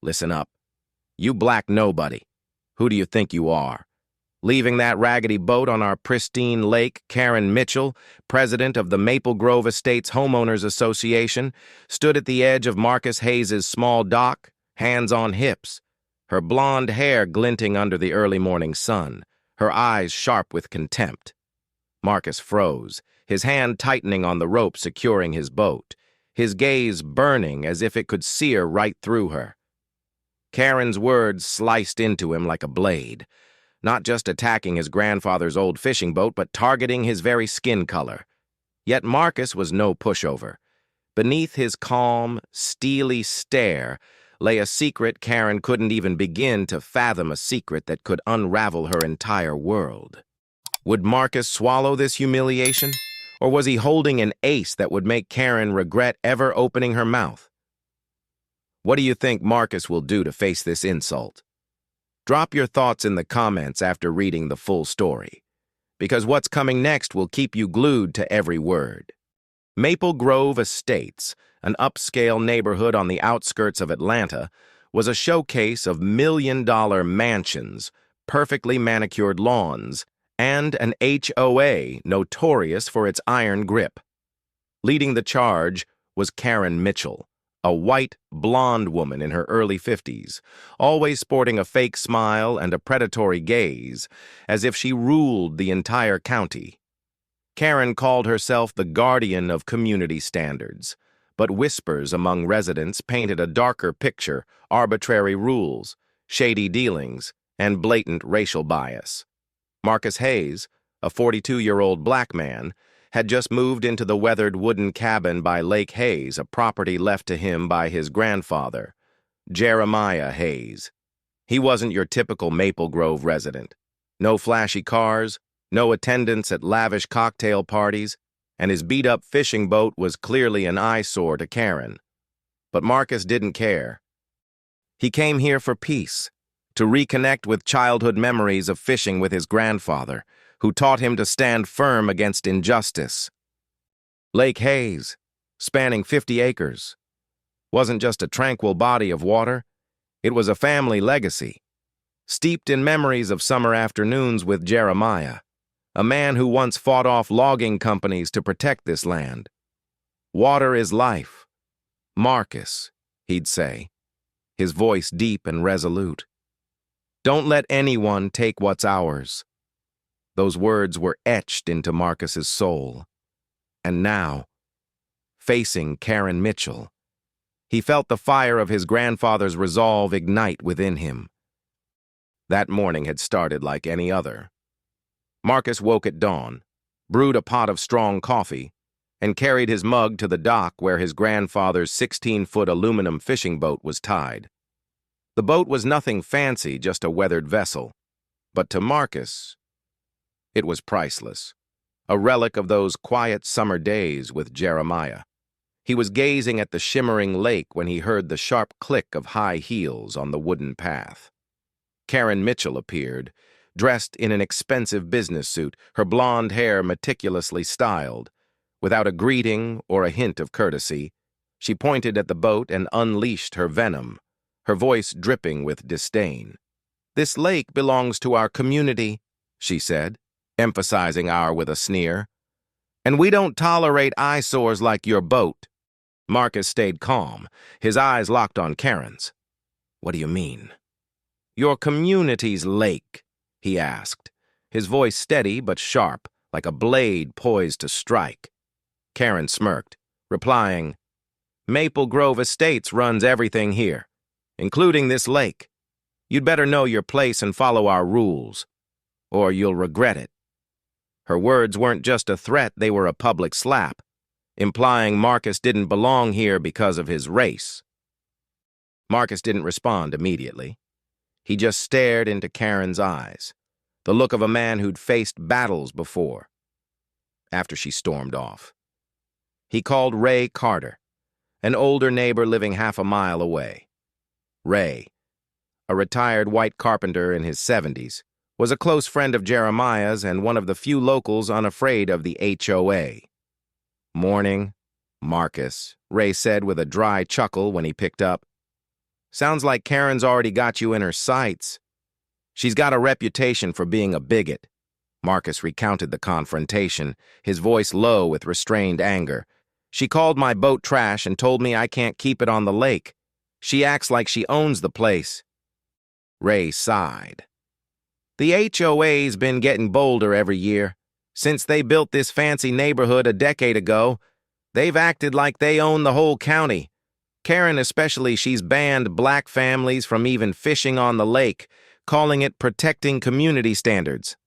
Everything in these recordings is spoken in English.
Listen up. You black nobody. Who do you think you are? Leaving that raggedy boat on our pristine lake, Karen Mitchell, president of the Maple Grove Estates Homeowners Association, stood at the edge of Marcus Hayes's small dock, hands on hips, her blonde hair glinting under the early morning sun, her eyes sharp with contempt. Marcus froze, his hand tightening on the rope securing his boat, his gaze burning as if it could sear right through her. Karen's words sliced into him like a blade, not just attacking his grandfather's old fishing boat, but targeting his very skin color. Yet Marcus was no pushover. Beneath his calm, steely stare lay a secret Karen couldn't even begin to fathom, a secret that could unravel her entire world. Would Marcus swallow this humiliation, or was he holding an ace that would make Karen regret ever opening her mouth? What do you think Marcus will do to face this insult? Drop your thoughts in the comments after reading the full story, because what's coming next will keep you glued to every word. Maple Grove Estates, an upscale neighborhood on the outskirts of Atlanta, was a showcase of million-dollar mansions, perfectly manicured lawns, and an HOA notorious for its iron grip. Leading the charge was Karen Mitchell, a white, blonde woman in her early 50s, always sporting a fake smile and a predatory gaze, as if she ruled the entire county. Karen called herself the guardian of community standards, but whispers among residents painted a darker picture: arbitrary rules, shady dealings, and blatant racial bias. Marcus Hayes, a 42-year-old black man, had just moved into the weathered wooden cabin by Lake Hayes, a property left to him by his grandfather, Jeremiah Hayes. He wasn't your typical Maple Grove resident. No flashy cars, no attendance at lavish cocktail parties, and his beat-up fishing boat was clearly an eyesore to Karen. But Marcus didn't care. He came here for peace, to reconnect with childhood memories of fishing with his grandfather, who taught him to stand firm against injustice. Lake Hayes, spanning 50 acres, wasn't just a tranquil body of water, it was a family legacy, steeped in memories of summer afternoons with Jeremiah, a man who once fought off logging companies to protect this land. Water is life. Marcus, he'd say, his voice deep and resolute. Don't let anyone take what's ours. Those words were etched into Marcus's soul. And now, facing Karen Mitchell, he felt the fire of his grandfather's resolve ignite within him. That morning had started like any other. Marcus woke at dawn, brewed a pot of strong coffee, and carried his mug to the dock where his grandfather's 16-foot aluminum fishing boat was tied. The boat was nothing fancy, just a weathered vessel. But to Marcus, it was priceless, a relic of those quiet summer days with Jeremiah. He was gazing at the shimmering lake when he heard the sharp click of high heels on the wooden path. Karen Mitchell appeared, dressed in an expensive business suit, her blonde hair meticulously styled. Without a greeting or a hint of courtesy, she pointed at the boat and unleashed her venom, her voice dripping with disdain. "This lake belongs to our community," she said, emphasizing our with a sneer. "And we don't tolerate eyesores like your boat." Marcus stayed calm, his eyes locked on Karen's. "What do you mean?" "Your community's lake," he asked, his voice steady but sharp, like a blade poised to strike. Karen smirked, replying, "Maple Grove Estates runs everything here, including this lake. You'd better know your place and follow our rules, or you'll regret it." Her words weren't just a threat, they were a public slap, implying Marcus didn't belong here because of his race. Marcus didn't respond immediately. He just stared into Karen's eyes, the look of a man who'd faced battles before. After she stormed off, he called Ray Carter, an older neighbor living half a mile away. Ray, a retired white carpenter in his 70s, was a close friend of Jeremiah's and one of the few locals unafraid of the HOA. "Morning, Marcus," Ray said with a dry chuckle when he picked up. Sounds like Karen's already got you in her sights. She's got a reputation for being a bigot. Marcus recounted the confrontation, his voice low with restrained anger. She called my boat trash and told me I can't keep it on the lake. She acts like she owns the place. Ray sighed. The HOA's been getting bolder every year. Since they built this fancy neighborhood a decade ago, they've acted like they own the whole county. Karen especially, she's banned black families from even fishing on the lake, calling it protecting community standards.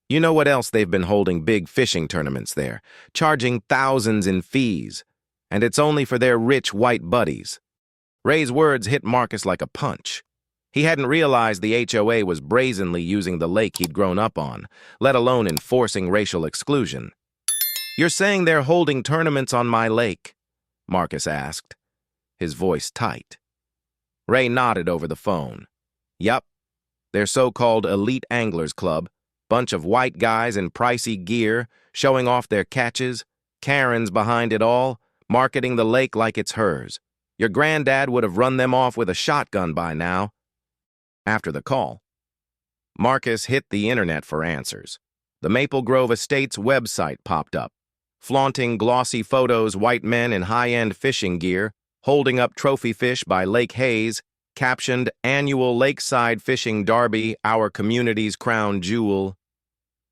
You know what else they've been holding big fishing tournaments there, charging thousands in fees, and it's only for their rich white buddies. Ray's words hit Marcus like a punch. He hadn't realized the HOA was brazenly using the lake he'd grown up on, let alone enforcing racial exclusion. "You're saying they're holding tournaments on my lake?" Marcus asked, his voice tight. Ray nodded over the phone. "Yup, their so-called elite anglers club, bunch of white guys in pricey gear, showing off their catches, Karen's behind it all, marketing the lake like it's hers. Your granddad would have run them off with a shotgun by now." After the call, Marcus hit the internet for answers. The Maple Grove Estates website popped up, flaunting glossy photos, white men in high-end fishing gear, holding up trophy fish by Lake Hayes, captioned "Annual Lakeside Fishing Derby, Our Community's Crown Jewel."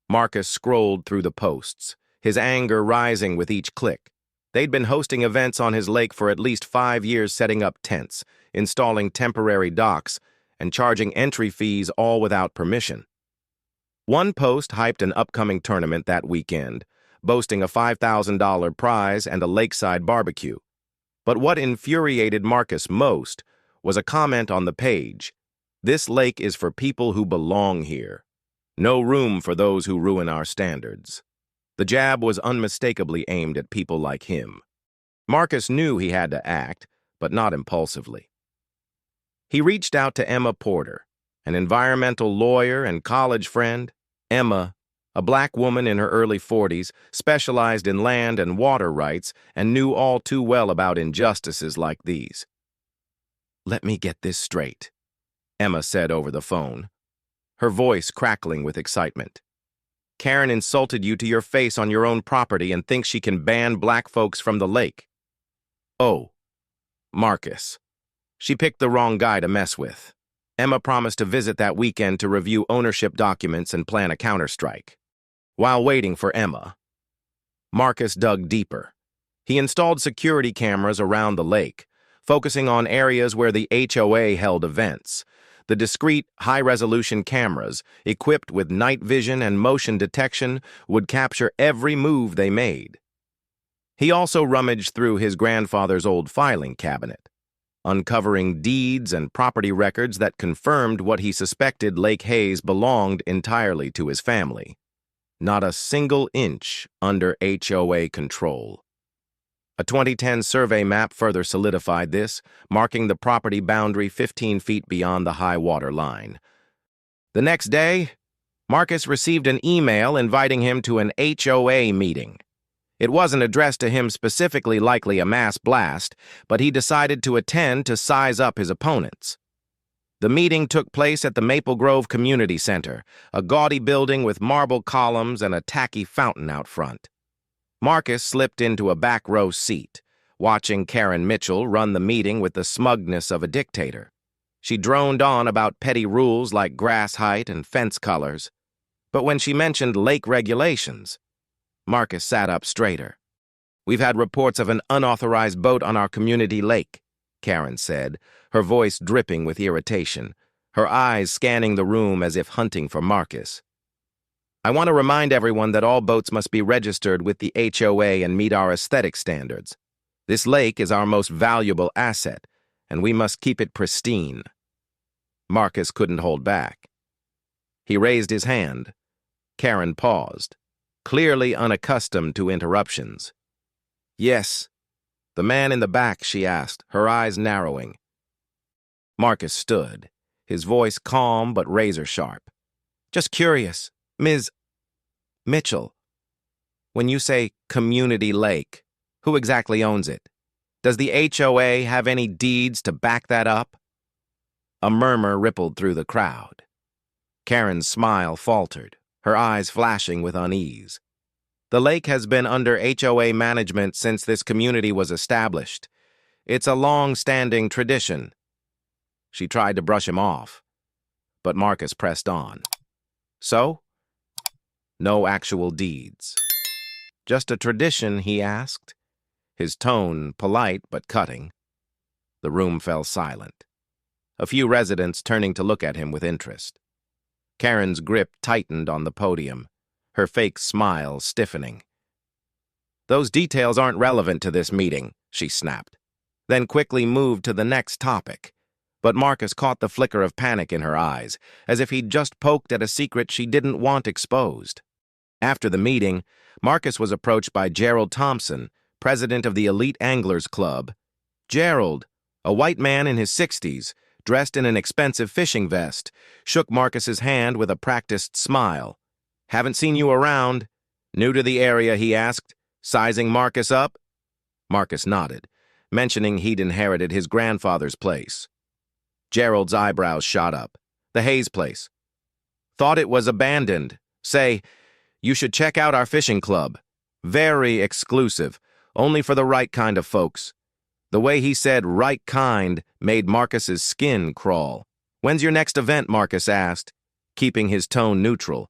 Marcus scrolled through the posts, his anger rising with each click. They'd been hosting events on his lake for at least 5 years, setting up tents, installing temporary docks, and charging entry fees all without permission. One post hyped an upcoming tournament that weekend, boasting a $5,000 prize and a lakeside barbecue. But what infuriated Marcus most was a comment on the page: "This lake is for people who belong here. No room for those who ruin our standards." The jab was unmistakably aimed at people like him. Marcus knew he had to act, but not impulsively. He reached out to Emma Porter, an environmental lawyer and college friend. Emma, a black woman in her early 40s, specialized in land and water rights and knew all too well about injustices like these. "Let me get this straight," Emma said over the phone, her voice crackling with excitement. "Karen insulted you to your face on your own property and thinks she can ban black folks from the lake." "Oh, Marcus. She picked the wrong guy to mess with." Emma promised to visit that weekend to review ownership documents and plan a counterstrike. While waiting for Emma, Marcus dug deeper. He installed security cameras around the lake, focusing on areas where the HOA held events. The discreet, high-resolution cameras, equipped with night vision and motion detection, would capture every move they made. He also rummaged through his grandfather's old filing cabinet, uncovering deeds and property records that confirmed what he suspected Lake Hayes belonged entirely to his family. Not a single inch under HOA control. A 2010 survey map further solidified this, marking the property boundary 15 feet beyond the high water line. The next day, Marcus received an email inviting him to an HOA meeting. It wasn't addressed to him specifically, likely a mass blast, but he decided to attend to size up his opponents. The meeting took place at the Maple Grove Community Center, a gaudy building with marble columns and a tacky fountain out front. Marcus slipped into a back row seat, watching Karen Mitchell run the meeting with the smugness of a dictator. She droned on about petty rules like grass height and fence colors. But when she mentioned lake regulations, Marcus sat up straighter. "We've had reports of an unauthorized boat on our community lake," Karen said, her voice dripping with irritation, her eyes scanning the room as if hunting for Marcus. "I want to remind everyone that all boats must be registered with the HOA and meet our aesthetic standards. This lake is our most valuable asset, and we must keep it pristine." Marcus couldn't hold back. He raised his hand. Karen paused, clearly unaccustomed to interruptions. "Yes." "The man in the back?" she asked, her eyes narrowing. Marcus stood, his voice calm but razor-sharp. "Just curious, Ms. Mitchell, when you say community lake, who exactly owns it? Does the HOA have any deeds to back that up?" A murmur rippled through the crowd. Karen's smile faltered, her eyes flashing with unease. The lake has been under HOA management since this community was established. It's a long-standing tradition. She tried to brush him off, but Marcus pressed on. So? No actual deeds. Just a tradition, he asked, his tone polite but cutting. The room fell silent, a few residents turning to look at him with interest. Karen's grip tightened on the podium, her fake smile stiffening. Those details aren't relevant to this meeting, she snapped, then quickly moved to the next topic. But Marcus caught the flicker of panic in her eyes, as if he'd just poked at a secret she didn't want exposed. After the meeting, Marcus was approached by Gerald Thompson, president of the Elite Anglers Club. Gerald, a white man in his 60s, dressed in an expensive fishing vest, shook Marcus's hand with a practiced smile. "Haven't seen you around." "New to the area?" he asked, sizing Marcus up. Marcus nodded, mentioning he'd inherited his grandfather's place. Gerald's eyebrows shot up. "The Hayes place. Thought it was abandoned. Say, you should check out our fishing club. Very exclusive, only for the right kind of folks." The way he said "right kind" made Marcus's skin crawl. "When's your next event?" Marcus asked, keeping his tone neutral.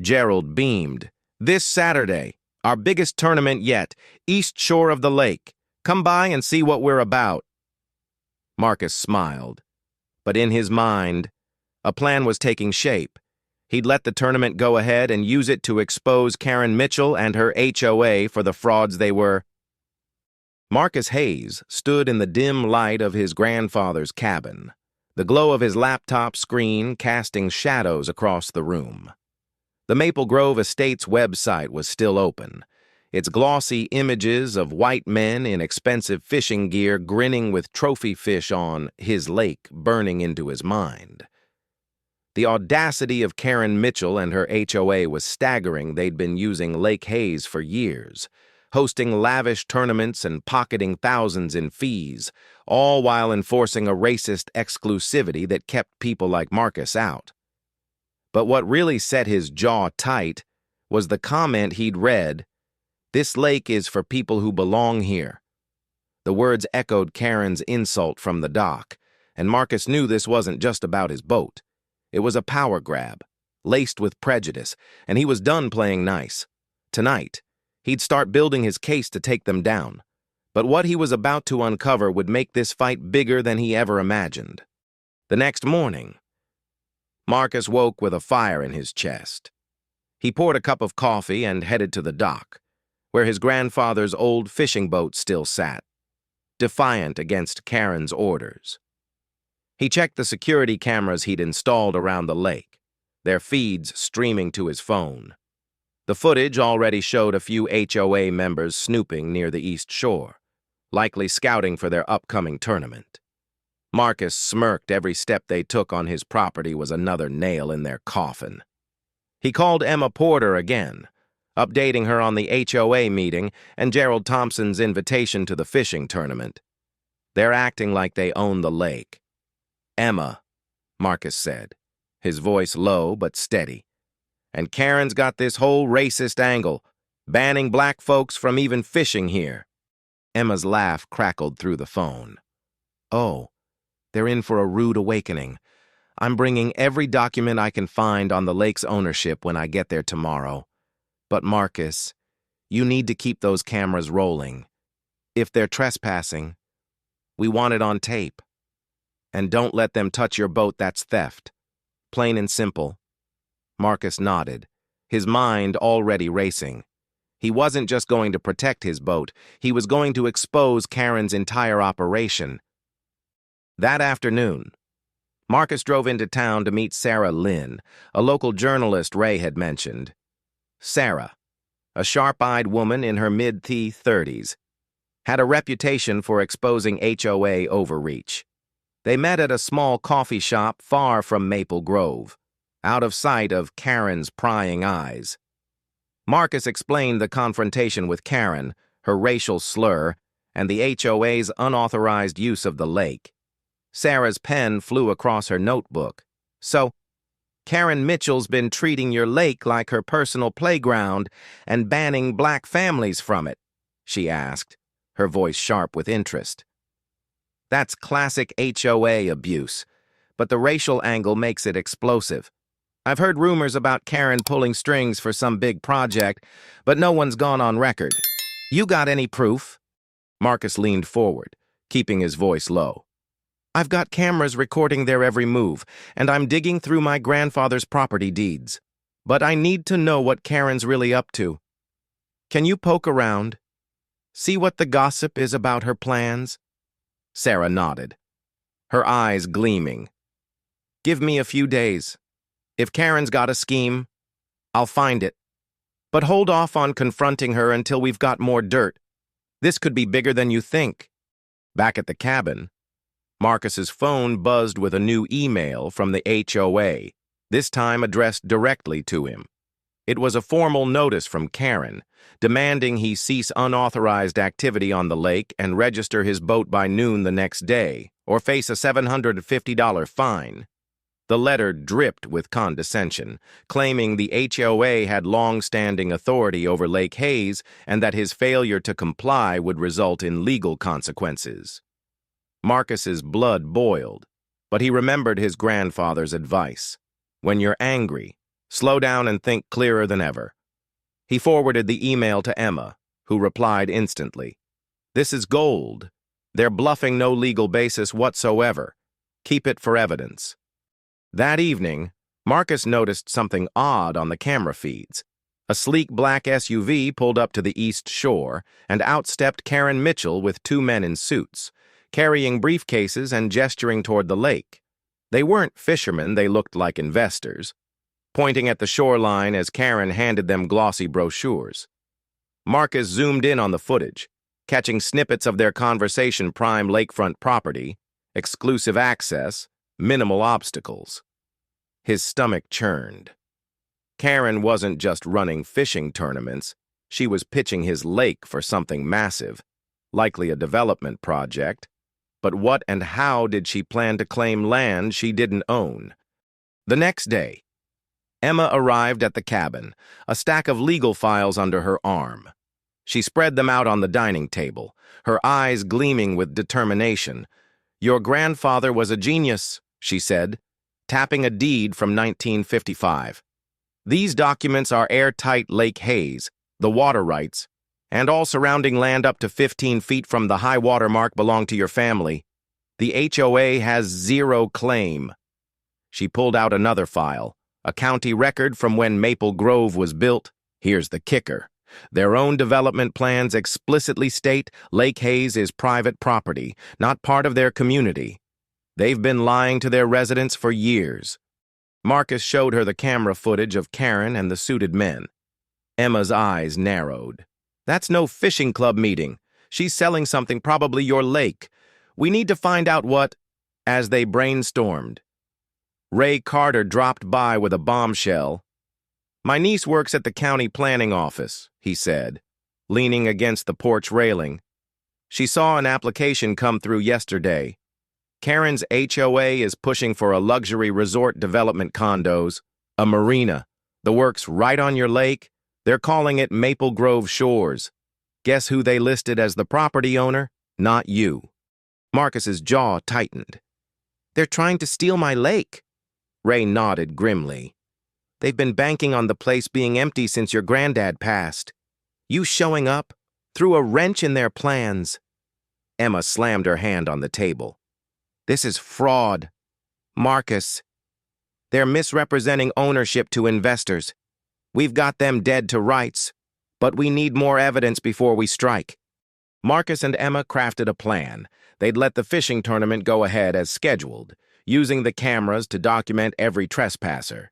Gerald beamed. "This Saturday, our biggest tournament yet, east shore of the lake. Come by and see what we're about." Marcus smiled, but in his mind, a plan was taking shape. He'd let the tournament go ahead and use it to expose Karen Mitchell and her HOA for the frauds they were. Marcus Hayes stood in the dim light of his grandfather's cabin, the glow of his laptop screen casting shadows across the room. The Maple Grove Estates website was still open, its glossy images of white men in expensive fishing gear grinning with trophy fish on his lake burning into his mind. The audacity of Karen Mitchell and her HOA was staggering. They'd been using Lake Hayes for years, hosting lavish tournaments and pocketing thousands in fees, all while enforcing a racist exclusivity that kept people like Marcus out. But what really set his jaw tight was the comment he'd read, "This lake is for people who belong here." The words echoed Karen's insult from the dock, and Marcus knew this wasn't just about his boat. It was a power grab, laced with prejudice, and he was done playing nice. Tonight, he'd start building his case to take them down. But what he was about to uncover would make this fight bigger than he ever imagined. The next morning, Marcus woke with a fire in his chest. He poured a cup of coffee and headed to the dock, where his grandfather's old fishing boat still sat, defiant against Karen's orders. He checked the security cameras he'd installed around the lake, their feeds streaming to his phone. The footage already showed a few HOA members snooping near the east shore, likely scouting for their upcoming tournament. Marcus smirked. Every step they took on his property was another nail in their coffin. He called Emma Porter again, updating her on the HOA meeting and Gerald Thompson's invitation to the fishing tournament. "They're acting like they own the lake." "Emma," Marcus said, his voice low but steady. "And Karen's got this whole racist angle, banning black folks from even fishing here." Emma's laugh crackled through the phone. "Oh, they're in for a rude awakening. I'm bringing every document I can find on the lake's ownership when I get there tomorrow. But Marcus, you need to keep those cameras rolling. If they're trespassing, we want it on tape. And don't let them touch your boat. That's theft. Plain and simple." Marcus nodded, his mind already racing. He wasn't just going to protect his boat, he was going to expose Karen's entire operation. That afternoon, Marcus drove into town to meet Sarah Lynn, a local journalist Ray had mentioned. Sarah, a sharp-eyed woman in her mid-30s, had a reputation for exposing HOA overreach. They met at a small coffee shop far from Maple Grove, out of sight of Karen's prying eyes. Marcus explained the confrontation with Karen, her racial slur, and the HOA's unauthorized use of the lake. Sarah's pen flew across her notebook. So, Karen Mitchell's been treating your lake like her personal playground and banning black families from it, she asked, her voice sharp with interest. That's classic HOA abuse, but the racial angle makes it explosive. I've heard rumors about Karen pulling strings for some big project, but no one's gone on record. You got any proof? Marcus leaned forward, keeping his voice low. I've got cameras recording their every move, and I'm digging through my grandfather's property deeds. But I need to know what Karen's really up to. Can you poke around? See what the gossip is about her plans? Sarah nodded, her eyes gleaming. Give me a few days. If Karen's got a scheme, I'll find it. But hold off on confronting her until we've got more dirt. This could be bigger than you think. Back at the cabin, Marcus's phone buzzed with a new email from the HOA, this time addressed directly to him. It was a formal notice from Karen, demanding he cease unauthorized activity on the lake and register his boat by noon the next day, or face a $750 fine. The letter dripped with condescension, claiming the HOA had long-standing authority over Lake Hayes and that his failure to comply would result in legal consequences. Marcus's blood boiled, but he remembered his grandfather's advice. When you're angry, slow down and think clearer than ever. He forwarded the email to Emma, who replied instantly. This is gold. They're bluffing no legal basis whatsoever. Keep it for evidence. That evening, Marcus noticed something odd on the camera feeds. A sleek black SUV pulled up to the east shore, and out stepped Karen Mitchell with two men in suits, carrying briefcases and gesturing toward the lake. They weren't fishermen, they looked like investors, pointing at the shoreline as Karen handed them glossy brochures. Marcus zoomed in on the footage, catching snippets of their conversation: prime lakefront property, exclusive access, minimal obstacles. His stomach churned. Karen wasn't just running fishing tournaments, she was pitching his lake for something massive, likely a development project. But what and how did she plan to claim land she didn't own? The next day, Emma arrived at the cabin, a stack of legal files under her arm. She spread them out on the dining table, her eyes gleaming with determination. Your grandfather was a genius, she said, tapping a deed from 1955. These documents are airtight Lake Hayes, the water rights, and all surrounding land up to 15 feet from the high water mark belong to your family. The HOA has zero claim. She pulled out another file, a county record from when Maple Grove was built. Here's the kicker. Their own development plans explicitly state Lake Hayes is private property, not part of their community. They've been lying to their residents for years. Marcus showed her the camera footage of Karen and the suited men. Emma's eyes narrowed. That's no fishing club meeting. She's selling something, probably your lake. We need to find out what... As they brainstormed, Ray Carter dropped by with a bombshell. My niece works at the county planning office, he said, leaning against the porch railing. She saw an application come through yesterday. Karen's HOA is pushing for a luxury resort development condos, a marina. The work's right on your lake. They're calling it Maple Grove Shores. Guess who they listed as the property owner? Not you. Marcus's jaw tightened. They're trying to steal my lake. Ray nodded grimly. They've been banking on the place being empty since your granddad passed. You showing up threw a wrench in their plans. Emma slammed her hand on the table. This is fraud. Marcus. They're misrepresenting ownership to investors. We've got them dead to rights, but we need more evidence before we strike. Marcus and Emma crafted a plan. They'd let the fishing tournament go ahead as scheduled, using the cameras to document every trespasser.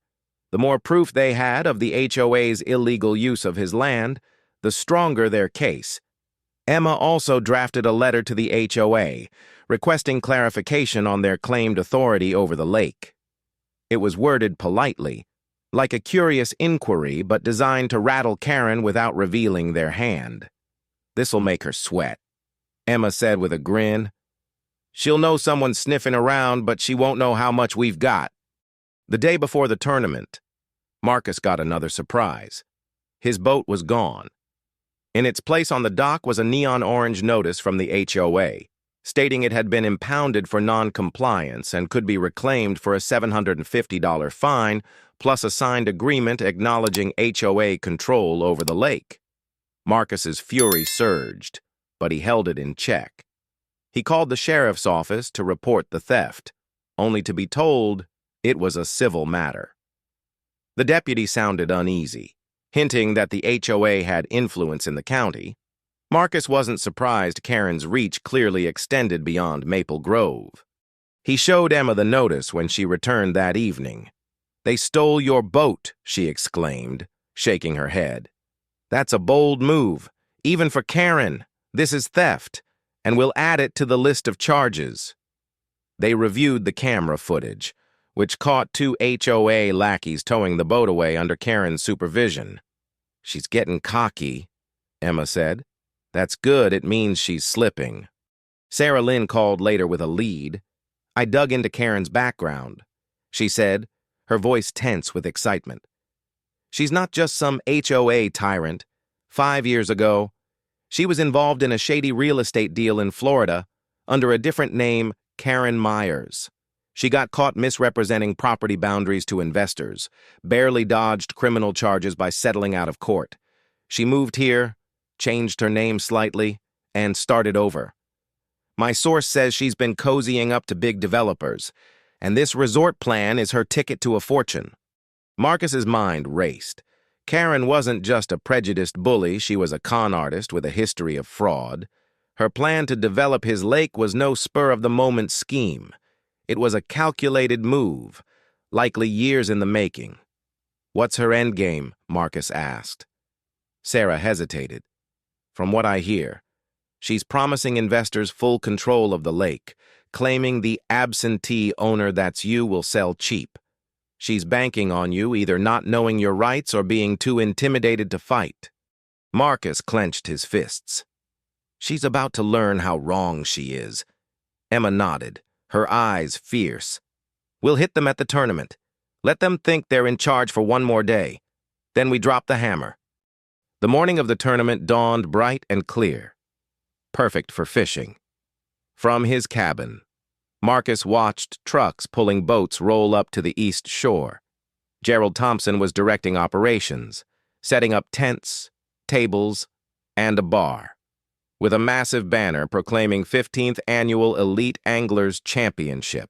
The more proof they had of the HOA's illegal use of his land, the stronger their case. Emma also drafted a letter to the HOA, requesting clarification on their claimed authority over the lake. It was worded politely, like a curious inquiry, but designed to rattle Karen without revealing their hand. This'll make her sweat, Emma said with a grin. She'll know someone's sniffing around, but she won't know how much we've got. The day before the tournament, Marcus got another surprise. His boat was gone. In its place on the dock was a neon orange notice from the HOA, stating it had been impounded for non-compliance and could be reclaimed for a $750 fine, plus a signed agreement acknowledging HOA control over the lake. Marcus's fury surged, but he held it in check. He called the sheriff's office to report the theft, only to be told it was a civil matter. The deputy sounded uneasy, hinting that the HOA had influence in the county. Marcus wasn't surprised Karen's reach clearly extended beyond Maple Grove. He showed Emma the notice when she returned that evening. "They stole your boat," she exclaimed, shaking her head. "That's a bold move, even for Karen. This is theft, and we'll add it to the list of charges." They reviewed the camera footage, which caught two HOA lackeys towing the boat away under Karen's supervision. "She's getting cocky," Emma said. "That's good, it means she's slipping." Sarah Lynn called later with a lead. "I dug into Karen's background," she said, her voice tense with excitement. "She's not just some HOA tyrant. 5 years ago, she was involved in a shady real estate deal in Florida under a different name, Karen Myers. She got caught misrepresenting property boundaries to investors, barely dodged criminal charges by settling out of court. She moved here, changed her name slightly, and started over. My source says she's been cozying up to big developers, and this resort plan is her ticket to a fortune." Marcus's mind raced. Karen wasn't just a prejudiced bully, she was a con artist with a history of fraud. Her plan to develop his lake was no spur-of-the-moment scheme. It was a calculated move, likely years in the making. "What's her endgame?" Marcus asked. Sarah hesitated. "From what I hear, she's promising investors full control of the lake, claiming the absentee owner that's you will sell cheap. She's banking on you either not knowing your rights or being too intimidated to fight." Marcus clenched his fists. "She's about to learn how wrong she is." Emma nodded, her eyes fierce. "We'll hit them at the tournament. Let them think they're in charge for one more day. Then we drop the hammer." The morning of the tournament dawned bright and clear, perfect for fishing. From his cabin, Marcus watched trucks pulling boats roll up to the east shore. Gerald Thompson was directing operations, setting up tents, tables, and a bar, with a massive banner proclaiming 15th Annual Elite Anglers Championship.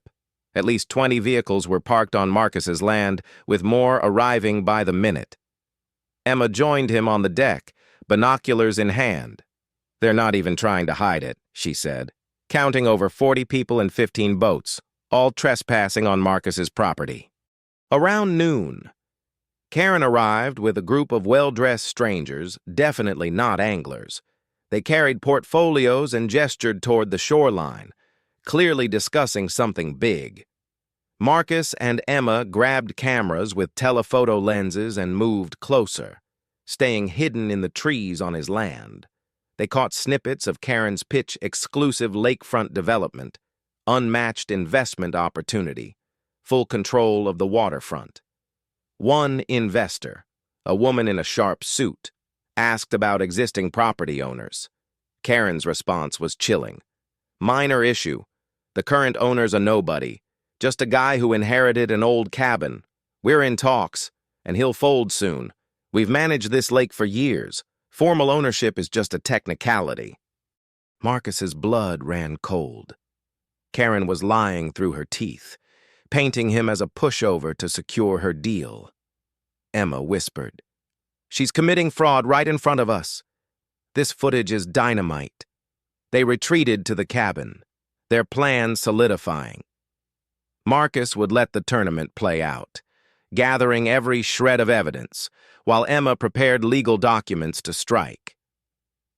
At least 20 vehicles were parked on Marcus's land, with more arriving by the minute. Emma joined him on the deck, binoculars in hand. "They're not even trying to hide it," she said, counting over 40 people and 15 boats, all trespassing on Marcus's property. Around noon, Karen arrived with a group of well-dressed strangers, definitely not anglers. They carried portfolios and gestured toward the shoreline, clearly discussing something big. Marcus and Emma grabbed cameras with telephoto lenses and moved closer, staying hidden in the trees on his land. They caught snippets of Karen's pitch exclusive lakefront development, unmatched investment opportunity, full control of the waterfront. One investor, a woman in a sharp suit, asked about existing property owners. Karen's response was chilling. "Minor issue. The current owner's a nobody. Just a guy who inherited an old cabin. We're in talks, and he'll fold soon. We've managed this lake for years. Formal ownership is just a technicality." Marcus's blood ran cold. Karen was lying through her teeth, painting him as a pushover to secure her deal. Emma whispered, "She's committing fraud right in front of us. This footage is dynamite." They retreated to the cabin, their plan solidifying. Marcus would let the tournament play out, gathering every shred of evidence, while Emma prepared legal documents to strike.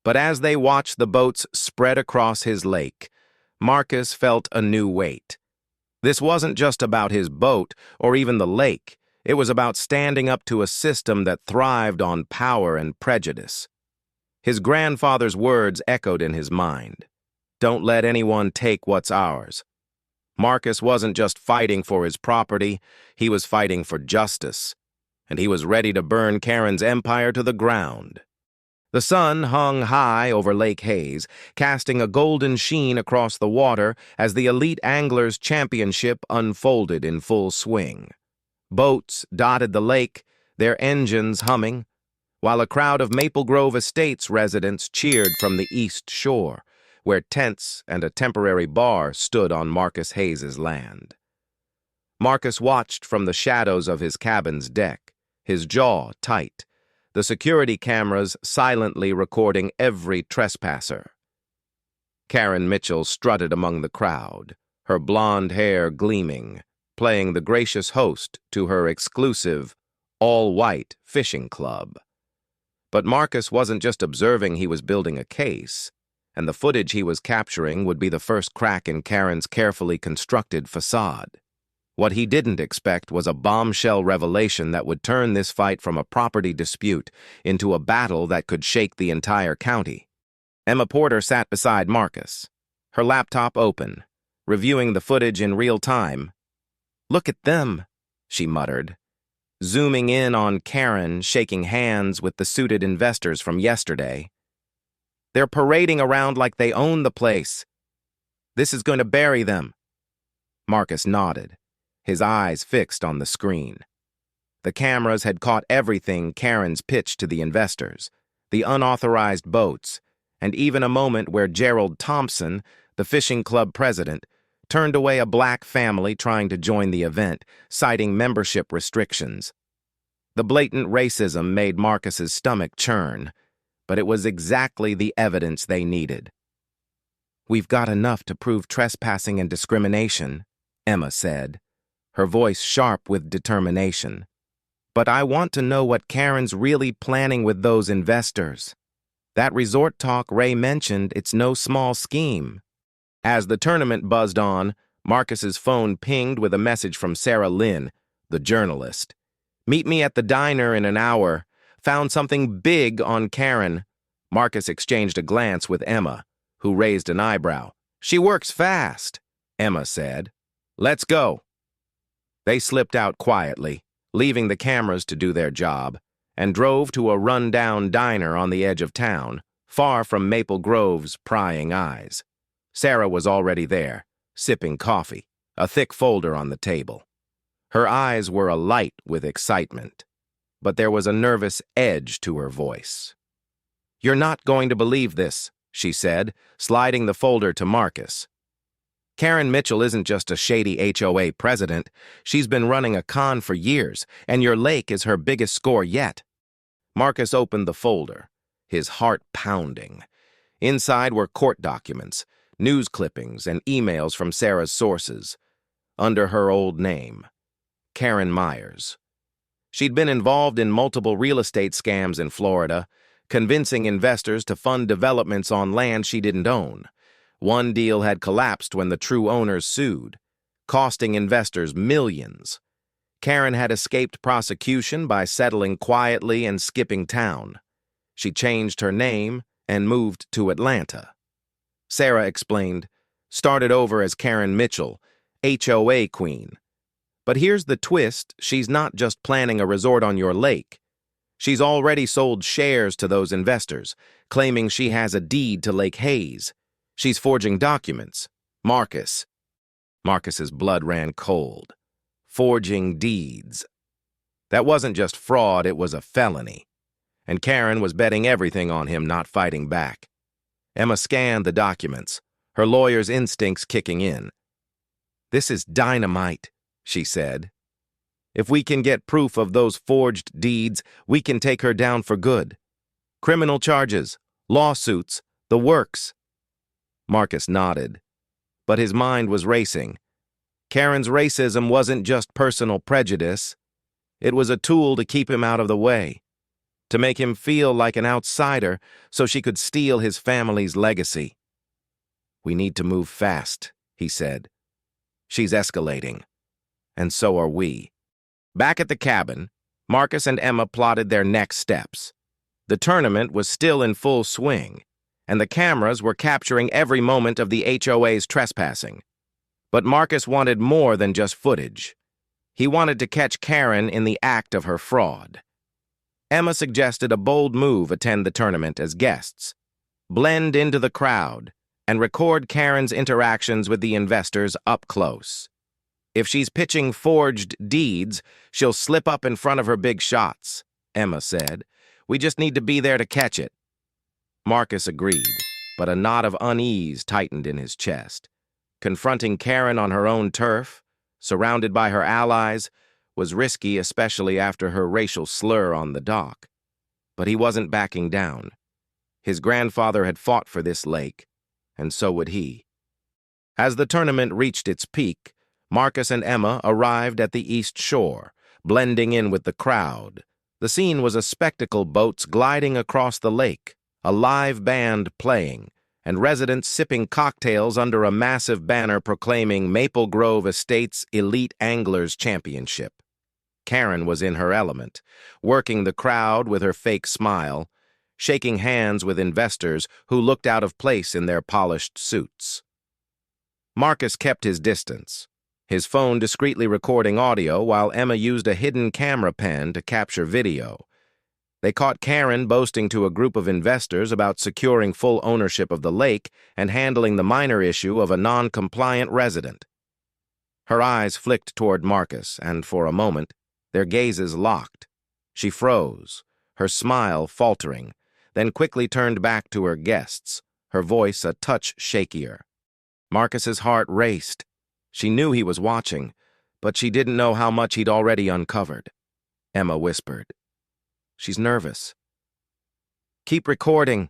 But as they watched the boats spread across his lake, Marcus felt a new weight. This wasn't just about his boat or even the lake. It was about standing up to a system that thrived on power and prejudice. His grandfather's words echoed in his mind. Don't let anyone take what's ours. Marcus wasn't just fighting for his property, he was fighting for justice, and he was ready to burn Karen's empire to the ground. The sun hung high over Lake Hayes, casting a golden sheen across the water as the Elite Anglers Championship unfolded in full swing. Boats dotted the lake, their engines humming, while a crowd of Maple Grove Estates residents cheered from the east shore, where tents and a temporary bar stood on Marcus Hayes's land. Marcus watched from the shadows of his cabin's deck, his jaw tight, the security cameras silently recording every trespasser. Karen Mitchell strutted among the crowd, her blonde hair gleaming, playing the gracious host to her exclusive, all-white fishing club. But Marcus wasn't just observing, he was building a case, and the footage he was capturing would be the first crack in Karen's carefully constructed facade. What he didn't expect was a bombshell revelation that would turn this fight from a property dispute into a battle that could shake the entire county. Emma Porter sat beside Marcus, her laptop open, reviewing the footage in real time. "Look at them," she muttered, zooming in on Karen shaking hands with the suited investors from yesterday. "They're parading around like they own the place. This is going to bury them." Marcus nodded, his eyes fixed on the screen. The cameras had caught everything Karen's pitched to the investors, the unauthorized boats, and even a moment where Gerald Thompson, the fishing club president, turned away a black family trying to join the event, citing membership restrictions. The blatant racism made Marcus's stomach churn, but it was exactly the evidence they needed. "We've got enough to prove trespassing and discrimination," Emma said, her voice sharp with determination. "But I want to know what Karen's really planning with those investors. That resort talk Ray mentioned, it's no small scheme." As the tournament buzzed on, Marcus's phone pinged with a message from Sarah Lynn, the journalist. "Meet me at the diner in an hour. Found something big on Karen." Marcus exchanged a glance with Emma, who raised an eyebrow. "She works fast," Emma said. "Let's go." They slipped out quietly, leaving the cameras to do their job, and drove to a run-down diner on the edge of town, far from Maple Grove's prying eyes. Sarah was already there, sipping coffee, a thick folder on the table. Her eyes were alight with excitement, but there was a nervous edge to her voice. "You're not going to believe this," she said, sliding the folder to Marcus. "Karen Mitchell isn't just a shady HOA president. She's been running a con for years, and your lake is her biggest score yet." Marcus opened the folder, his heart pounding. Inside were court documents, news clippings, and emails from Sarah's sources, under her old name, Karen Myers. She'd been involved in multiple real estate scams in Florida, convincing investors to fund developments on land she didn't own. One deal had collapsed when the true owners sued, costing investors millions. Karen had escaped prosecution by settling quietly and skipping town. She changed her name and moved to Atlanta. Sarah explained, started over as Karen Mitchell, HOA queen. But here's the twist, she's not just planning a resort on your lake. She's already sold shares to those investors, claiming she has a deed to Lake Hayes. She's forging documents. Marcus's blood ran cold. Forging deeds. That wasn't just fraud, it was a felony. And Karen was betting everything on him not fighting back. Emma scanned the documents, her lawyer's instincts kicking in. "This is dynamite," she said. "If we can get proof of those forged deeds, we can take her down for good. Criminal charges, lawsuits, the works." Marcus nodded, but his mind was racing. Karen's racism wasn't just personal prejudice. It was a tool to keep him out of the way, to make him feel like an outsider so she could steal his family's legacy. "We need to move fast," he said. "She's escalating, and so are we." Back at the cabin, Marcus and Emma plotted their next steps. The tournament was still in full swing, and the cameras were capturing every moment of the HOA's trespassing. But Marcus wanted more than just footage. He wanted to catch Karen in the act of her fraud. Emma suggested a bold move: attend the tournament as guests, blend into the crowd, and record Karen's interactions with the investors up close. If she's pitching forged deeds, she'll slip up in front of her big shots, Emma said. We just need to be there to catch it. Marcus agreed, but a knot of unease tightened in his chest. Confronting Karen on her own turf, surrounded by her allies, was risky, especially after her racial slur on the dock. But he wasn't backing down. His grandfather had fought for this lake, and so would he. As the tournament reached its peak, Marcus and Emma arrived at the East Shore, blending in with the crowd. The scene was a spectacle: boats gliding across the lake, a live band playing, and residents sipping cocktails under a massive banner proclaiming Maple Grove Estates Elite Anglers Championship. Karen was in her element, working the crowd with her fake smile, shaking hands with investors who looked out of place in their polished suits. Marcus kept his distance, his phone discreetly recording audio while Emma used a hidden camera pen to capture video. They caught Karen boasting to a group of investors about securing full ownership of the lake and handling the minor issue of a non-compliant resident. Her eyes flicked toward Marcus, and for a moment, their gazes locked. She froze, her smile faltering, then quickly turned back to her guests, her voice a touch shakier. Marcus's heart raced. She knew he was watching, but she didn't know how much he'd already uncovered. Emma whispered, "She's nervous." "Keep recording."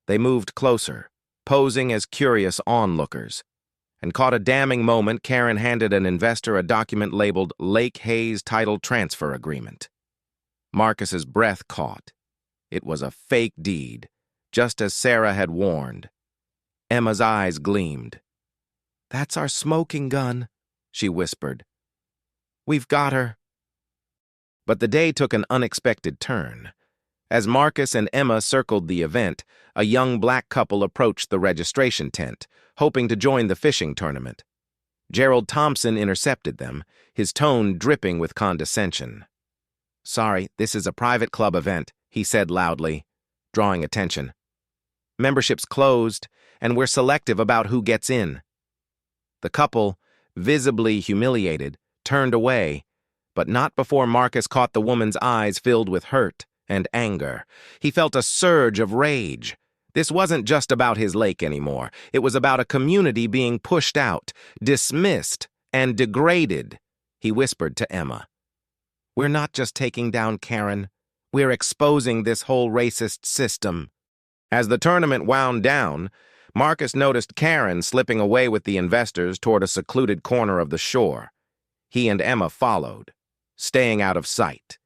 They moved closer, posing as curious onlookers, and caught a damning moment. Karen handed an investor a document labeled Lake Hayes Title Transfer Agreement. Marcus's breath caught. It was a fake deed, just as Sarah had warned. Emma's eyes gleamed. "That's our smoking gun," she whispered. "We've got her." But the day took an unexpected turn. As Marcus and Emma circled the event, a young black couple approached the registration tent, hoping to join the fishing tournament. Gerald Thompson intercepted them, his tone dripping with condescension. "Sorry, this is a private club event," he said loudly, drawing attention. "Membership's closed, and we're selective about who gets in." The couple, visibly humiliated, turned away, but not before Marcus caught the woman's eyes filled with hurt and anger. He felt a surge of rage. This wasn't just about his lake anymore. It was about a community being pushed out, dismissed, and degraded. He whispered to Emma, "We're not just taking down Karen. We're exposing this whole racist system." As the tournament wound down, Marcus noticed Karen slipping away with the investors toward a secluded corner of the shore. He and Emma followed, staying out of sight,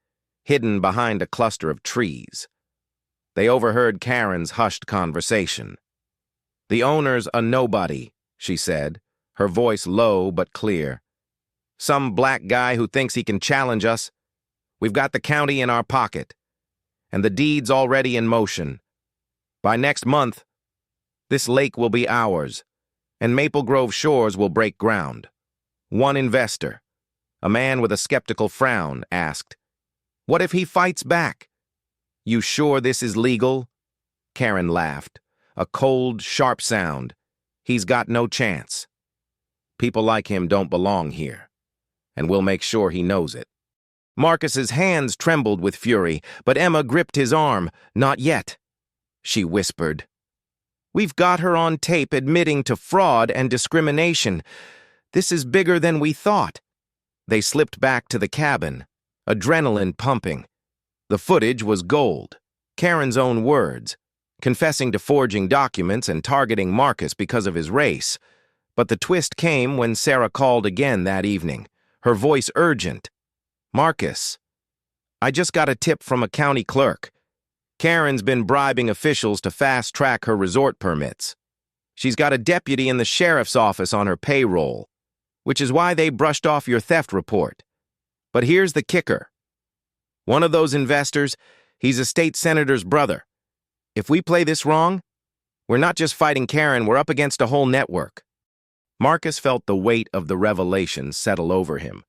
hidden behind a cluster of trees. They overheard Karen's hushed conversation. "The owner's a nobody," she said, her voice low but clear. "Some black guy who thinks he can challenge us. We've got the county in our pocket, and the deed's already in motion. By next month, this lake will be ours, and Maple Grove Shores will break ground." One investor, a man with a skeptical frown, asked, "What if he fights back?" "You sure this is legal?" Karen laughed, a cold, sharp sound. "He's got no chance. People like him don't belong here, and we'll make sure he knows it." Marcus's hands trembled with fury, but Emma gripped his arm. "Not yet," she whispered. "We've got her on tape admitting to fraud and discrimination. This is bigger than we thought." They slipped back to the cabin, adrenaline pumping. The footage was gold. Karen's own words, confessing to forging documents and targeting Marcus because of his race. But the twist came when Sarah called again that evening, her voice urgent. "Marcus, I just got a tip from a county clerk. Karen's been bribing officials to fast-track her resort permits. She's got a deputy in the sheriff's office on her payroll, which is why they brushed off your theft report. But here's the kicker. One of those investors, he's a state senator's brother. If we play this wrong, We're not just fighting Karen, we're up against a whole network. Marcus felt the weight of the revelation settle over him.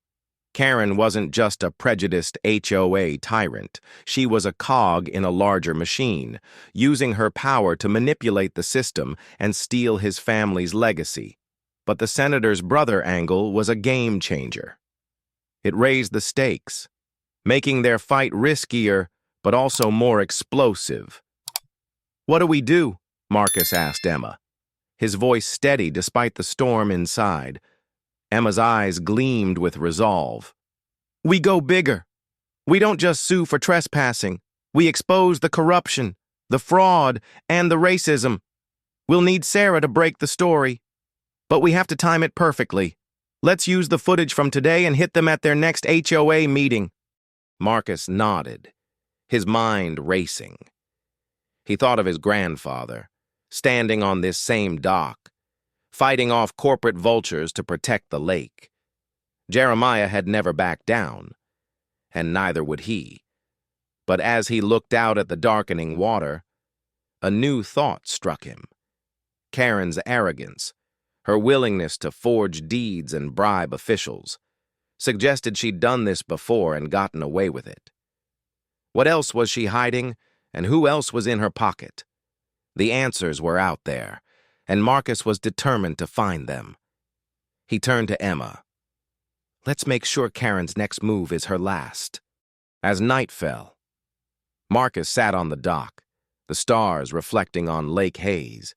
Karen wasn't just a prejudiced HOA tyrant. She was a cog in a larger machine, using her power to manipulate the system and steal his family's legacy. But the senator's brother angle was a game changer. It raised the stakes, making their fight riskier but also more explosive. "What do we do?" Marcus asked Emma, his voice steady despite the storm inside. Emma's eyes gleamed with resolve. "We go bigger. We don't just sue for trespassing. We expose the corruption, the fraud, and the racism. We'll need Sarah to break the story. But we have to time it perfectly. Let's use the footage from today and hit them at their next HOA meeting." Marcus nodded, his mind racing. He thought of his grandfather, standing on this same dock, fighting off corporate vultures to protect the lake. Jeremiah had never backed down, and neither would he. But as he looked out at the darkening water, a new thought struck him. Karen's arrogance, her willingness to forge deeds and bribe officials, suggested she'd done this before and gotten away with it. What else was she hiding, and who else was in her pocket? The answers were out there, and Marcus was determined to find them. He turned to Emma. "Let's make sure Karen's next move is her last." As night fell, Marcus sat on the dock, the stars reflecting on Lake Hayes.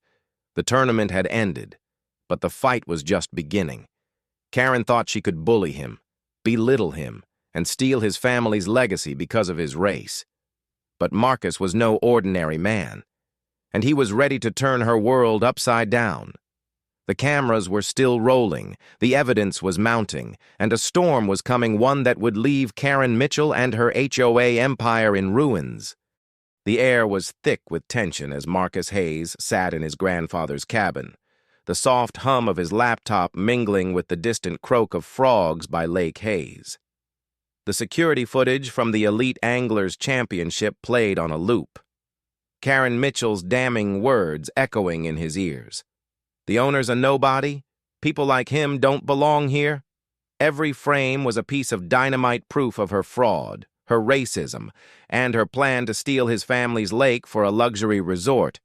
The tournament had ended, but the fight was just beginning. Karen thought she could bully him, belittle him, and steal his family's legacy because of his race. But Marcus was no ordinary man, and he was ready to turn her world upside down. The cameras were still rolling, the evidence was mounting, and a storm was coming, one that would leave Karen Mitchell and her HOA empire in ruins. The air was thick with tension as Marcus Hayes sat in his grandfather's cabin, the soft hum of his laptop mingling with the distant croak of frogs by Lake Hayes. The security footage from the Elite Anglers Championship played on a loop, Karen Mitchell's damning words echoing in his ears. "The owner's a nobody? People like him don't belong here?" Every frame was a piece of dynamite proof of her fraud, her racism, and her plan to steal his family's lake for a luxury resort.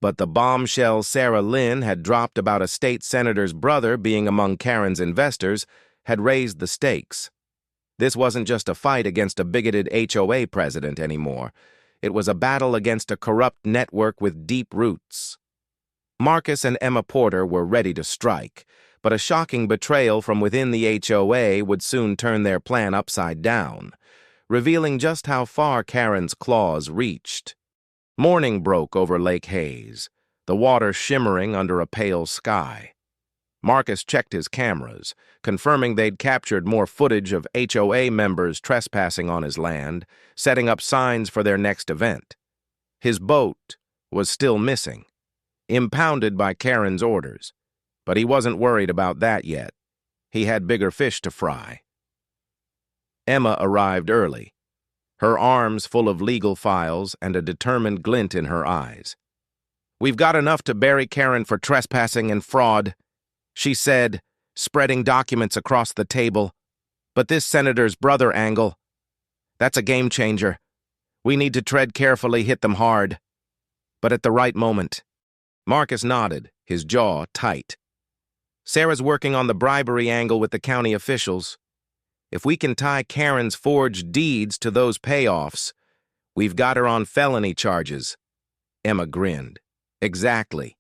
But the bombshell Sarah Lynn had dropped about a state senator's brother being among Karen's investors had raised the stakes. This wasn't just a fight against a bigoted HOA president anymore. It was a battle against a corrupt network with deep roots. Marcus and Emma Porter were ready to strike, but a shocking betrayal from within the HOA would soon turn their plan upside down, revealing just how far Karen's claws reached. Morning broke over Lake Hayes, the water shimmering under a pale sky. Marcus checked his cameras, confirming they'd captured more footage of HOA members trespassing on his land, setting up signs for their next event. His boat was still missing, impounded by Karen's orders, but he wasn't worried about that yet. He had bigger fish to fry. Emma arrived early, her arms full of legal files and a determined glint in her eyes. "We've got enough to bury Karen for trespassing and fraud," she said, spreading documents across the table. "But this senator's brother angle, that's a game changer. We need to tread carefully, hit them hard, but at the right moment." Marcus nodded, his jaw tight. "Sarah's working on the bribery angle with the county officials. If we can tie Karen's forged deeds to those payoffs, we've got her on felony charges." Emma grinned. "Exactly.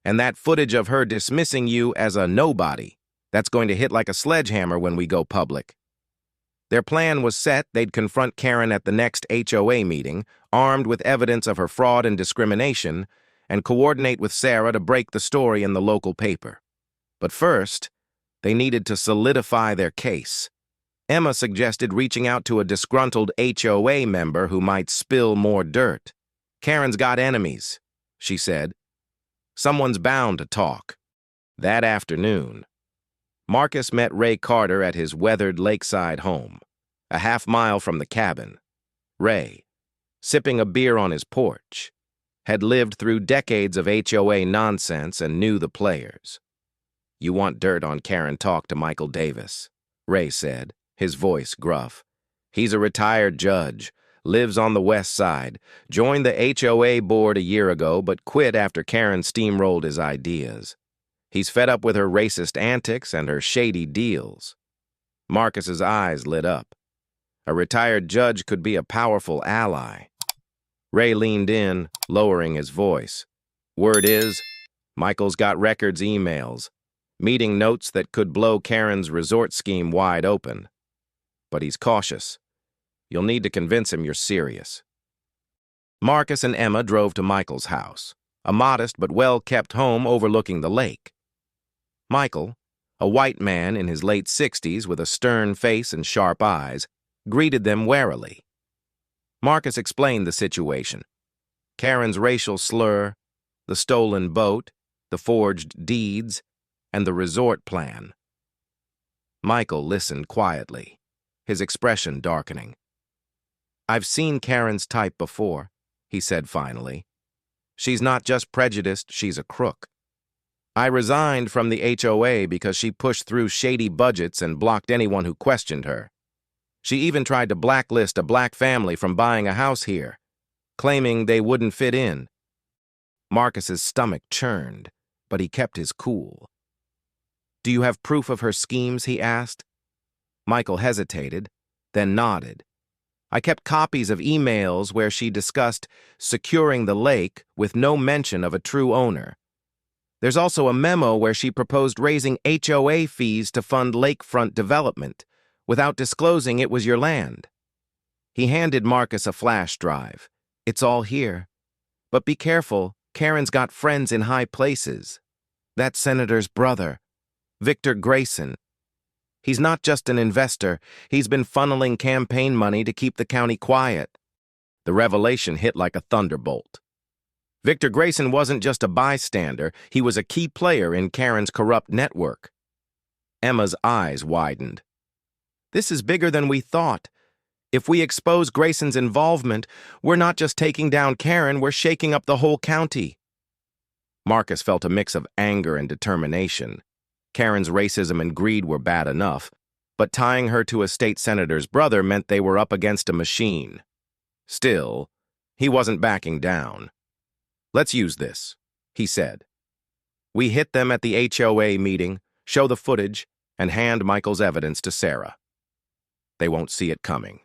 And that footage of her dismissing you as a nobody, that's going to hit like a sledgehammer when we go public." Their plan was set. They'd confront Karen at the next HOA meeting, armed with evidence of her fraud and discrimination, and coordinate with Sarah to break the story in the local paper. But first, they needed to solidify their case. Emma suggested reaching out to a disgruntled HOA member who might spill more dirt. "Karen's got enemies," she said. "Someone's bound to talk." That afternoon, Marcus met Ray Carter at his weathered lakeside home, a half-mile from the cabin. Ray, sipping a beer on his porch, had lived through decades of HOA nonsense and knew the players. "You want dirt on Karen, talk to Michael Davis," Ray said, his voice gruff. "He's a retired judge, lives on the west side, joined the HOA board a year ago but quit after Karen steamrolled his ideas. He's fed up with her racist antics and her shady deals." Marcus's eyes lit up. A retired judge could be a powerful ally. Ray leaned in, lowering his voice. "Word is, Michael's got records emails, meeting notes that could blow Karen's resort scheme wide open. But he's cautious. You'll need to convince him you're serious." Marcus and Emma drove to Michael's house, a modest but well-kept home overlooking the lake. Michael, a white man in his late 60s with a stern face and sharp eyes, greeted them warily. Marcus explained the situation: Karen's racial slur, the stolen boat, the forged deeds, and the resort plan. Michael listened quietly, his expression darkening. "I've seen Karen's type before," he said finally. "She's not just prejudiced, she's a crook. I resigned from the HOA because she pushed through shady budgets and blocked anyone who questioned her. She even tried to blacklist a black family from buying a house here, claiming they wouldn't fit in." Marcus's stomach churned, but he kept his cool. "Do you have proof of her schemes?" he asked. Michael hesitated, then nodded. "I kept copies of emails where she discussed securing the lake with no mention of a true owner. There's also a memo where she proposed raising HOA fees to fund lakefront development, without disclosing it was your land." He handed Marcus a flash drive. "It's all here. But be careful, Karen's got friends in high places. That senator's brother, Victor Grayson. He's not just an investor, he's been funneling campaign money to keep the county quiet." The revelation hit like a thunderbolt. Victor Grayson wasn't just a bystander, he was a key player in Karen's corrupt network. Emma's eyes widened. "This is bigger than we thought. If we expose Grayson's involvement, we're not just taking down Karen, we're shaking up the whole county." Marcus felt a mix of anger and determination. Karen's racism and greed were bad enough, but tying her to a state senator's brother meant they were up against a machine. Still, he wasn't backing down. "Let's use this," he said. "We hit them at the HOA meeting, show the footage, and hand Michael's evidence to Sarah. They won't see it coming."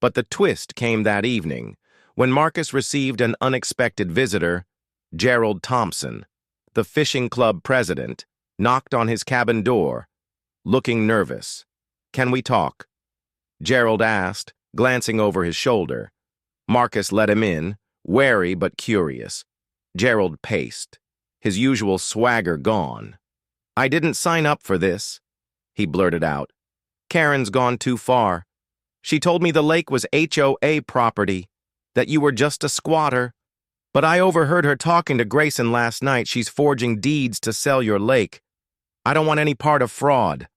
But the twist came that evening, when Marcus received an unexpected visitor. Gerald Thompson, the fishing club president, knocked on his cabin door, looking nervous. "Can we talk?" Gerald asked, glancing over his shoulder. Marcus let him in, wary but curious. Gerald paced, his usual swagger gone. "I didn't sign up for this," he blurted out. "Karen's gone too far. She told me the lake was HOA property, that you were just a squatter. But I overheard her talking to Grayson last night. She's forging deeds to sell your lake. I don't want any part of fraud."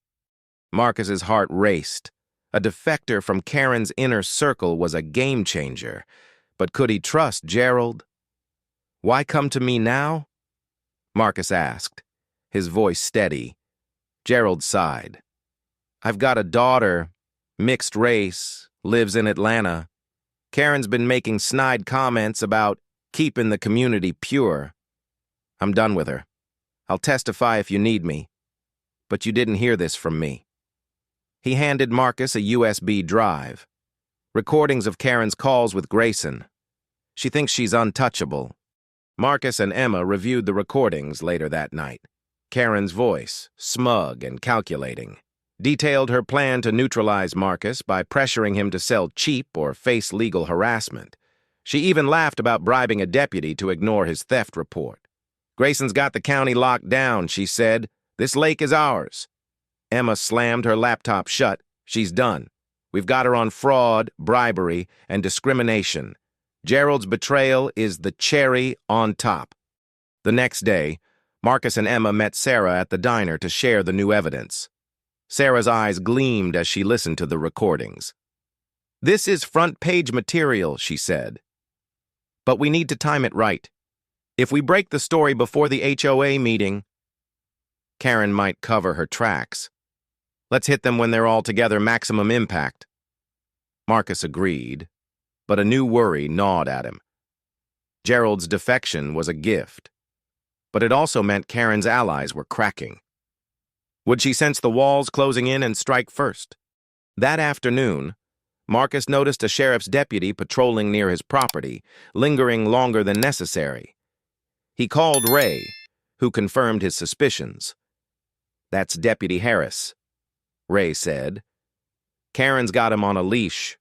Marcus's heart raced. A defector from Karen's inner circle was a game changer. But could he trust Gerald? "Why come to me now?" Marcus asked, his voice steady. Gerald sighed. "I've got a daughter, mixed race, lives in Atlanta. Karen's been making snide comments about keeping the community pure. I'm done with her. I'll testify if you need me. But you didn't hear this from me." He handed Marcus a USB drive. Recordings of Karen's calls with Grayson. She thinks she's untouchable. Marcus and Emma reviewed the recordings later that night. Karen's voice, smug and calculating, detailed her plan to neutralize Marcus by pressuring him to sell cheap or face legal harassment. She even laughed about bribing a deputy to ignore his theft report. "Grayson's got the county locked down," she said. "This lake is ours." Emma slammed her laptop shut. "She's done. We've got her on fraud, bribery, and discrimination. Gerald's betrayal is the cherry on top." The next day, Marcus and Emma met Sarah at the diner to share the new evidence. Sarah's eyes gleamed as she listened to the recordings. "This is front-page material," she said. But we need to time it right. If we break the story before the HOA meeting, Karen might cover her tracks. Let's hit them when they're all together, maximum impact. Marcus agreed, but a new worry gnawed at him. Gerald's defection was a gift, but it also meant Karen's allies were cracking. Would she sense the walls closing in and strike first? That afternoon, Marcus noticed a sheriff's deputy patrolling near his property, lingering longer than necessary. He called Ray, who confirmed his suspicions. "That's Deputy Harris," Ray said. "Karen's got him on a leash.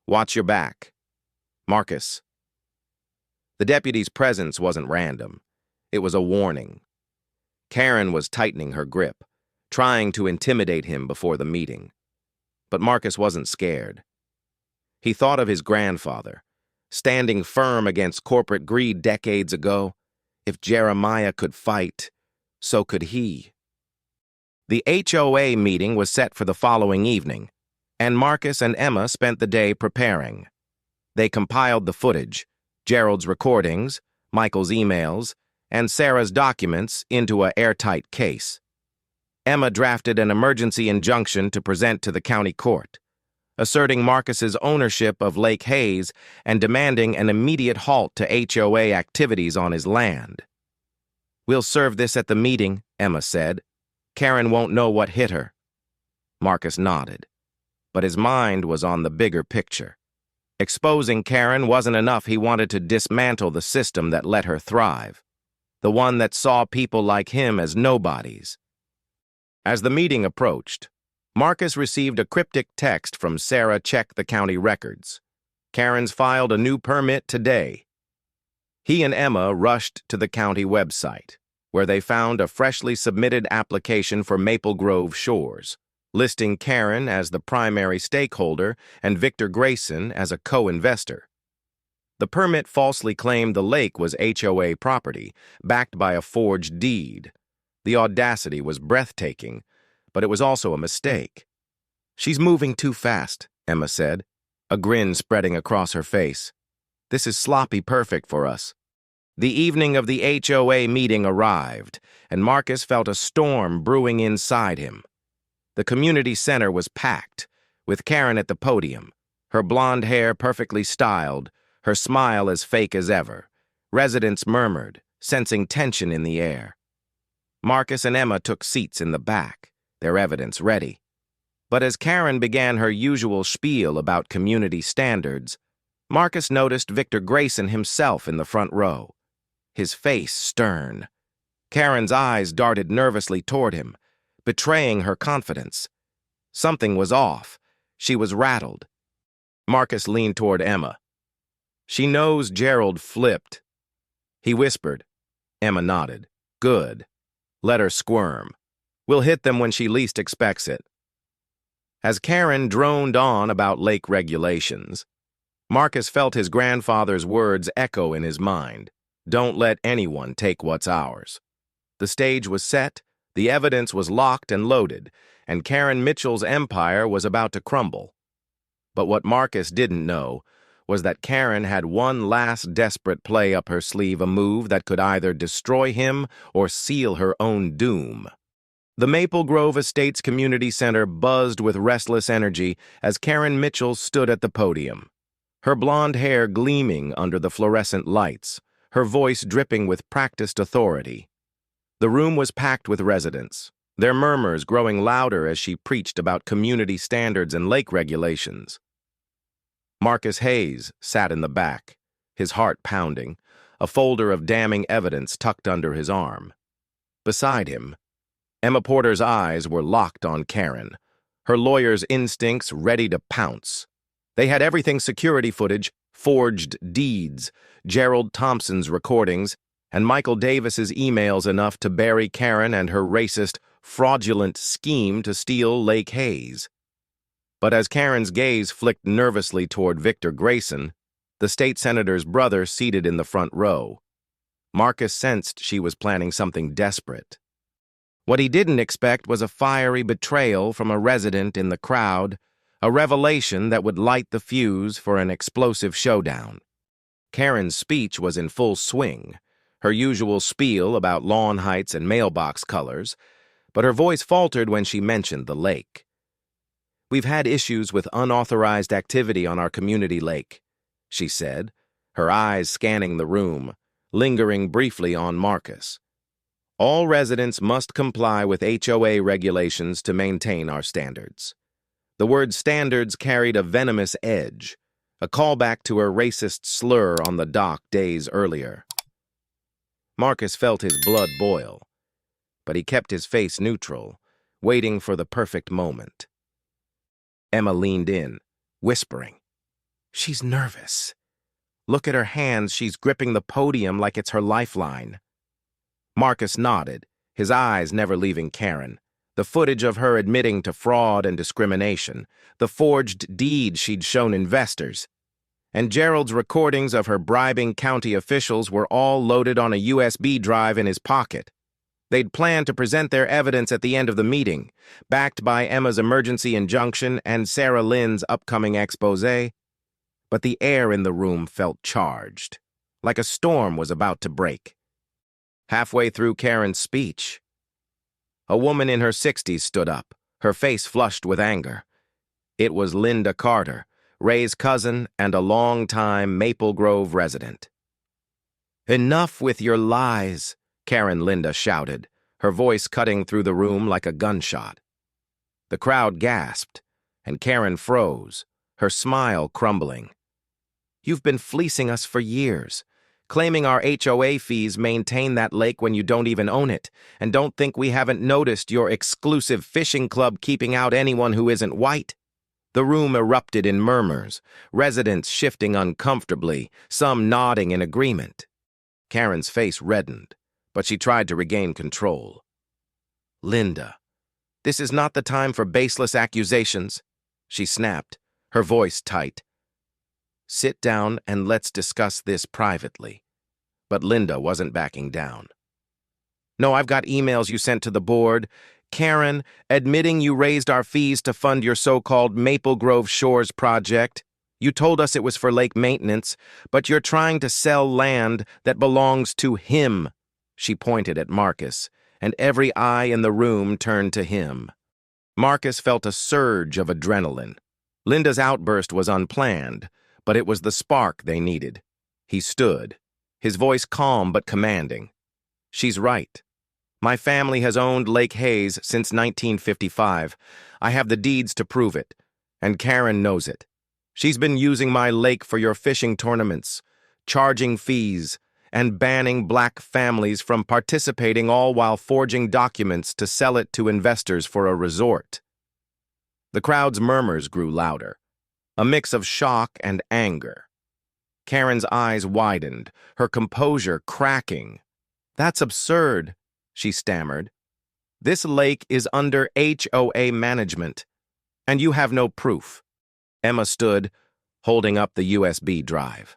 Watch your back. Marcus." The deputy's presence wasn't random. It was a warning. Karen was tightening her grip, trying to intimidate him before the meeting. But Marcus wasn't scared. He thought of his grandfather, standing firm against corporate greed decades ago. If Jeremiah could fight, so could he. The HOA meeting was set for the following evening, and Marcus and Emma spent the day preparing. They compiled the footage, Gerald's recordings, Michael's emails, and Sarah's documents into an airtight case. Emma drafted an emergency injunction to present to the county court, asserting Marcus's ownership of Lake Hayes and demanding an immediate halt to HOA activities on his land. "We'll serve this at the meeting," Emma said. "Karen won't know what hit her." Marcus nodded, but his mind was on the bigger picture. Exposing Karen wasn't enough. He wanted to dismantle the system that let her thrive, the one that saw people like him as nobodies. As the meeting approached, Marcus received a cryptic text from Sarah. "Check the county records. Karen's filed a new permit today." He and Emma rushed to the county website, where they found a freshly submitted application for Maple Grove Shores, listing Karen as the primary stakeholder and Victor Grayson as a co-investor. The permit falsely claimed the lake was HOA property, backed by a forged deed. The audacity was breathtaking, but it was also a mistake. "She's moving too fast," Emma said, a grin spreading across her face. "This is sloppy perfect for us." The evening of the HOA meeting arrived, and Marcus felt a storm brewing inside him. The community center was packed, with Karen at the podium, her blonde hair perfectly styled, her smile as fake as ever. Residents murmured, sensing tension in the air. Marcus and Emma took seats in the back, their evidence ready. But as Karen began her usual spiel about community standards, Marcus noticed Victor Grayson himself in the front row, his face stern. Karen's eyes darted nervously toward him, betraying her confidence. Something was off. She was rattled. Marcus leaned toward Emma. "She knows Gerald flipped." He whispered. Emma nodded. "Good. Let her squirm. We'll hit them when she least expects it." As Karen droned on about lake regulations, Marcus felt his grandfather's words echo in his mind. "Don't let anyone take what's ours." The stage was set, the evidence was locked and loaded, and Karen Mitchell's empire was about to crumble. But what Marcus didn't know was that Karen had one last desperate play up her sleeve, a move that could either destroy him or seal her own doom. The Maple Grove Estates Community Center buzzed with restless energy as Karen Mitchell stood at the podium, her blonde hair gleaming under the fluorescent lights, her voice dripping with practiced authority. The room was packed with residents, their murmurs growing louder as she preached about community standards and lake regulations. Marcus Hayes sat in the back, his heart pounding, a folder of damning evidence tucked under his arm. Beside him, Emma Porter's eyes were locked on Karen, her lawyer's instincts ready to pounce. They had everything: security footage, forged deeds, Gerald Thompson's recordings, and Michael Davis's emails, enough to bury Karen and her racist, fraudulent scheme to steal Lake Hayes. But as Karen's gaze flicked nervously toward Victor Grayson, the state senator's brother seated in the front row, Marcus sensed she was planning something desperate. What he didn't expect was a fiery betrayal from a resident in the crowd, a revelation that would light the fuse for an explosive showdown. Karen's speech was in full swing, her usual spiel about lawn heights and mailbox colors, but her voice faltered when she mentioned the lake. "We've had issues with unauthorized activity on our community lake," she said, her eyes scanning the room, lingering briefly on Marcus. "All residents must comply with HOA regulations to maintain our standards." The word standards carried a venomous edge, a callback to her racist slur on the dock days earlier. Marcus felt his blood boil, but he kept his face neutral, waiting for the perfect moment. Emma leaned in, whispering, "She's nervous. Look at her hands, she's gripping the podium like it's her lifeline." Marcus nodded, his eyes never leaving Karen. The footage of her admitting to fraud and discrimination, the forged deed she'd shown investors, and Gerald's recordings of her bribing county officials were all loaded on a USB drive in his pocket. They'd planned to present their evidence at the end of the meeting, backed by Emma's emergency injunction and Sarah Lynn's upcoming exposé, but the air in the room felt charged, like a storm was about to break. Halfway through Karen's speech, a woman in her 60s stood up, her face flushed with anger. It was Linda Carter, Ray's cousin and a long-time Maple Grove resident. "Enough with your lies," Karen Linda shouted, her voice cutting through the room like a gunshot. The crowd gasped, and Karen froze, her smile crumbling. "You've been fleecing us for years, claiming our HOA fees maintain that lake when you don't even own it, and don't think we haven't noticed your exclusive fishing club keeping out anyone who isn't white." The room erupted in murmurs, residents shifting uncomfortably, some nodding in agreement. Karen's face reddened, but she tried to regain control. "Linda, this is not the time for baseless accusations," she snapped, her voice tight. "Sit down and let's discuss this privately." But Linda wasn't backing down. "No, I've got emails you sent to the board, Karen, admitting you raised our fees to fund your so-called Maple Grove Shores project. You told us it was for lake maintenance, but you're trying to sell land that belongs to him." She pointed at Marcus, and every eye in the room turned to him. Marcus felt a surge of adrenaline. Linda's outburst was unplanned, but it was the spark they needed. He stood, his voice calm but commanding. "She's right. My family has owned Lake Hayes since 1955. I have the deeds to prove it, and Karen knows it. She's been using my lake for your fishing tournaments, charging fees, and banning black families from participating, all while forging documents to sell it to investors for a resort." The crowd's murmurs grew louder, a mix of shock and anger. Karen's eyes widened, her composure cracking. "That's absurd," she stammered. "This lake is under HOA management, and you have no proof." Emma stood, holding up the USB drive.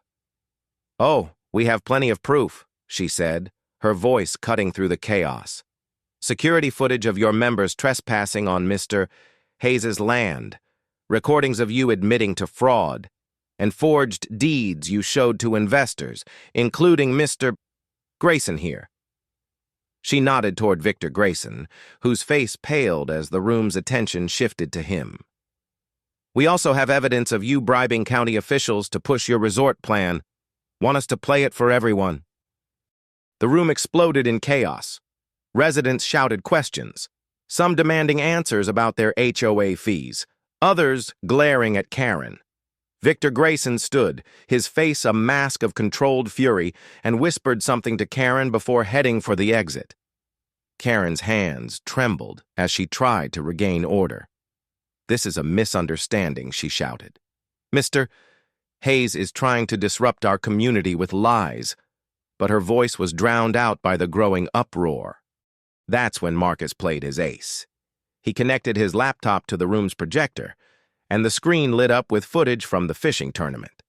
"Oh, we have plenty of proof," she said, her voice cutting through the chaos. "Security footage of your members trespassing on Mr. Hayes's land, recordings of you admitting to fraud, and forged deeds you showed to investors, including Mr. Grayson here." She nodded toward Victor Grayson, whose face paled as the room's attention shifted to him. "We also have evidence of you bribing county officials to push your resort plan. Want us to play it for everyone?" The room exploded in chaos. Residents shouted questions, some demanding answers about their HOA fees, others glaring at Karen. Victor Grayson stood, his face a mask of controlled fury, and whispered something to Karen before heading for the exit. Karen's hands trembled as she tried to regain order. "This is a misunderstanding," she shouted. "Mr. Hayes is trying to disrupt our community with lies," but her voice was drowned out by the growing uproar. That's when Marcus played his ace. He connected his laptop to the room's projector, and the screen lit up with footage from the fishing tournament.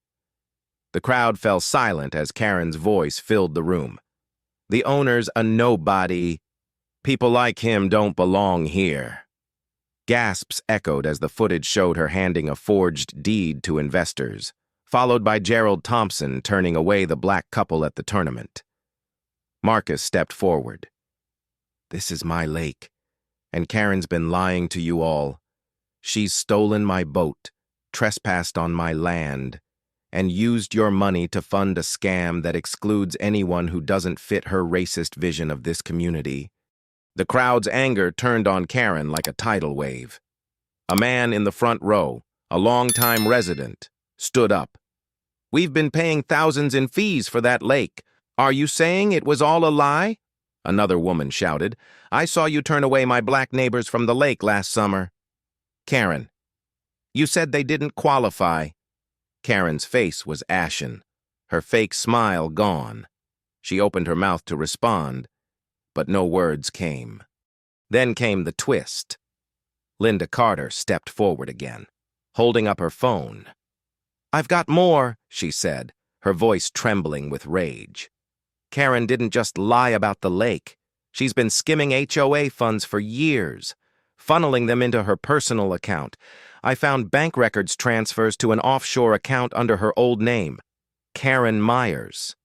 The crowd fell silent as Karen's voice filled the room. "The owner's a nobody. People like him don't belong here." Gasps echoed as the footage showed her handing a forged deed to investors, followed by Gerald Thompson turning away the black couple at the tournament. Marcus stepped forward. "This is my lake, and Karen's been lying to you all. She's stolen my boat, trespassed on my land, and used your money to fund a scam that excludes anyone who doesn't fit her racist vision of this community." The crowd's anger turned on Karen like a tidal wave. A man in the front row, a longtime resident, stood up. "We've been paying thousands in fees for that lake. Are you saying it was all a lie?" Another woman shouted. "I saw you turn away my black neighbors from the lake last summer." "Karen, you said they didn't qualify." Karen's face was ashen, her fake smile gone. She opened her mouth to respond, but no words came. Then came the twist. Linda Carter stepped forward again, holding up her phone. "I've got more," she said, her voice trembling with rage. "Karen didn't just lie about the lake. She's been skimming HOA funds for years, funneling them into her personal account. I found bank records transfers to an offshore account under her old name, Karen Myers."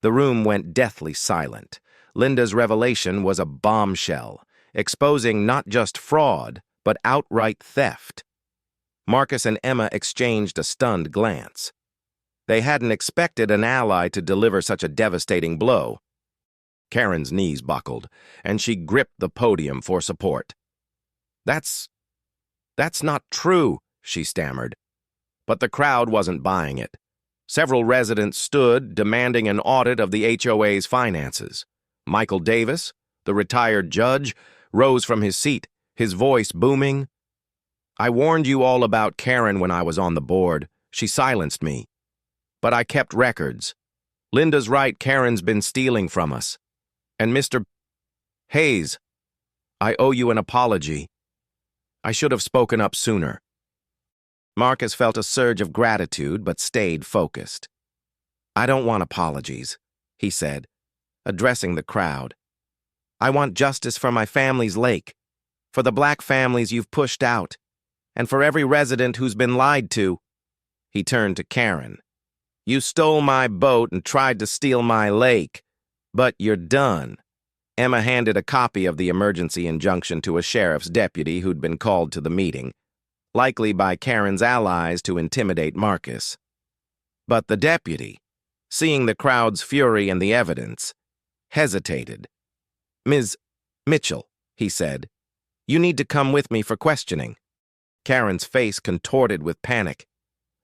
The room went deathly silent. Linda's revelation was a bombshell, exposing not just fraud, but outright theft. Marcus and Emma exchanged a stunned glance. They hadn't expected an ally to deliver such a devastating blow. Karen's knees buckled, and she gripped the podium for support. That's not true," she stammered. But the crowd wasn't buying it. Several residents stood, demanding an audit of the HOA's finances. Michael Davis, the retired judge, rose from his seat, his voice booming. "I warned you all about Karen when I was on the board. She silenced me. But I kept records. Linda's right, Karen's been stealing from us. And Mr. Hayes, I owe you an apology. I should have spoken up sooner." Marcus felt a surge of gratitude but stayed focused. "I don't want apologies," he said, addressing the crowd. "I want justice for my family's lake, for the black families you've pushed out, and for every resident who's been lied to." He turned to Karen. "You stole my boat and tried to steal my lake, but you're done." Emma handed a copy of the emergency injunction to a sheriff's deputy who'd been called to the meeting, likely by Karen's allies to intimidate Marcus. But the deputy, seeing the crowd's fury and the evidence, hesitated. "Ms. Mitchell," he said, "you need to come with me for questioning." Karen's face contorted with panic.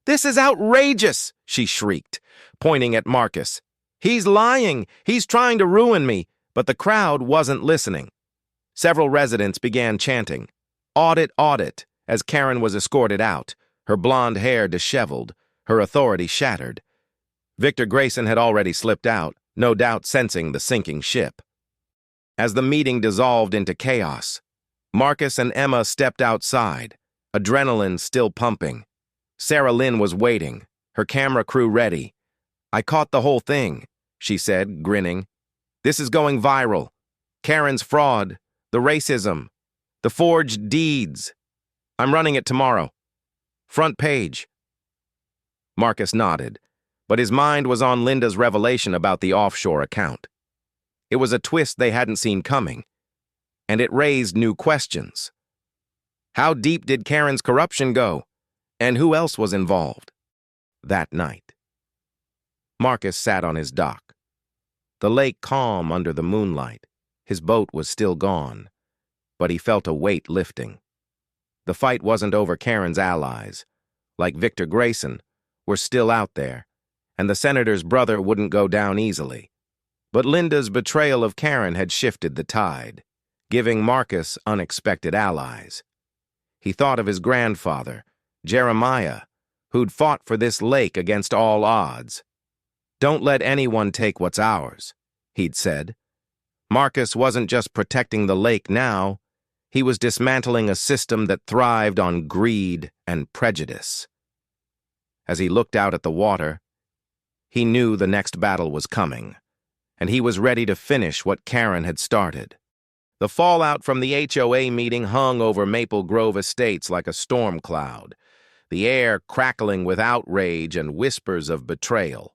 "This is outrageous!" she shrieked, pointing at Marcus. "He's lying! He's trying to ruin me!" But the crowd wasn't listening. Several residents began chanting, "Audit, audit," as Karen was escorted out, her blonde hair disheveled, her authority shattered. Victor Grayson had already slipped out, no doubt sensing the sinking ship. As the meeting dissolved into chaos, Marcus and Emma stepped outside, adrenaline still pumping. Sarah Lynn was waiting, her camera crew ready. "I caught the whole thing," she said, grinning. "This is going viral. Karen's fraud, the racism, the forged deeds. I'm running it tomorrow. Front page." Marcus nodded, but his mind was on Linda's revelation about the offshore account. It was a twist they hadn't seen coming, and it raised new questions. How deep did Karen's corruption go, and who else was involved? That night, Marcus sat on his dock, the lake calm under the moonlight. His boat was still gone, but he felt a weight lifting. The fight wasn't over. Karen's allies, like Victor Grayson, were still out there, and the senator's brother wouldn't go down easily. But Linda's betrayal of Karen had shifted the tide, giving Marcus unexpected allies. He thought of his grandfather, Jeremiah, who'd fought for this lake against all odds. "Don't let anyone take what's ours," he'd said. Marcus wasn't just protecting the lake now, he was dismantling a system that thrived on greed and prejudice. As he looked out at the water, he knew the next battle was coming, and he was ready to finish what Karen had started. The fallout from the HOA meeting hung over Maple Grove Estates like a storm cloud. the air crackling with outrage and whispers of betrayal.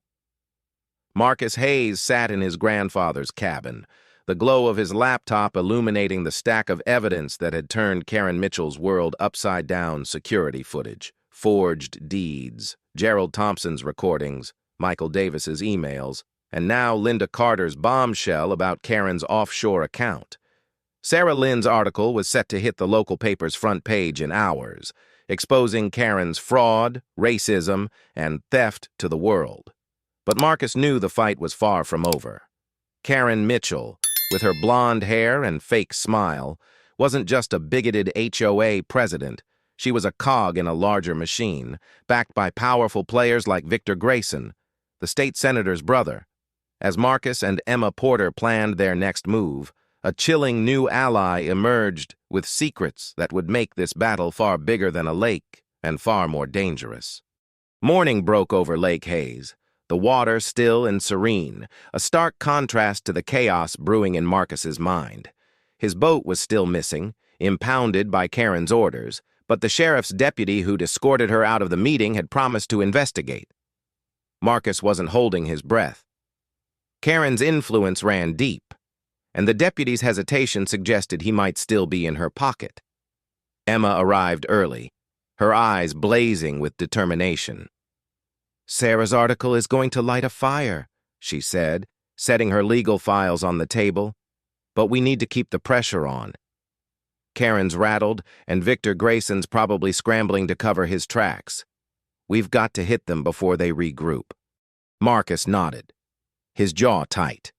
Marcus Hayes sat in his grandfather's cabin, the glow of his laptop illuminating the stack of evidence that had turned Karen Mitchell's world upside down: security footage, forged deeds, Gerald Thompson's recordings, Michael Davis's emails, and now Linda Carter's bombshell about Karen's offshore account. Sarah Lynn's article was set to hit the local paper's front page in hours, exposing Karen's fraud, racism, and theft to the world. But Marcus knew the fight was far from over. Karen Mitchell, with her blonde hair and fake smile, wasn't just a bigoted HOA president. She was a cog in a larger machine, backed by powerful players like Victor Grayson, the state senator's brother. As Marcus and Emma Porter planned their next move, a chilling new ally emerged with secrets that would make this battle far bigger than a lake and far more dangerous. Morning broke over Lake Hayes, the water still and serene, a stark contrast to the chaos brewing in Marcus's mind. His boat was still missing, impounded by Karen's orders, but the sheriff's deputy who'd escorted her out of the meeting had promised to investigate. Marcus wasn't holding his breath. Karen's influence ran deep, and the deputy's hesitation suggested he might still be in her pocket. Emma arrived early, her eyes blazing with determination. "Sarah's article is going to light a fire," she said, setting her legal files on the table. "But we need to keep the pressure on." Karen's rattled, and Victor Grayson's probably scrambling to cover his tracks. "We've got to hit them before they regroup." Marcus nodded, his jaw tight.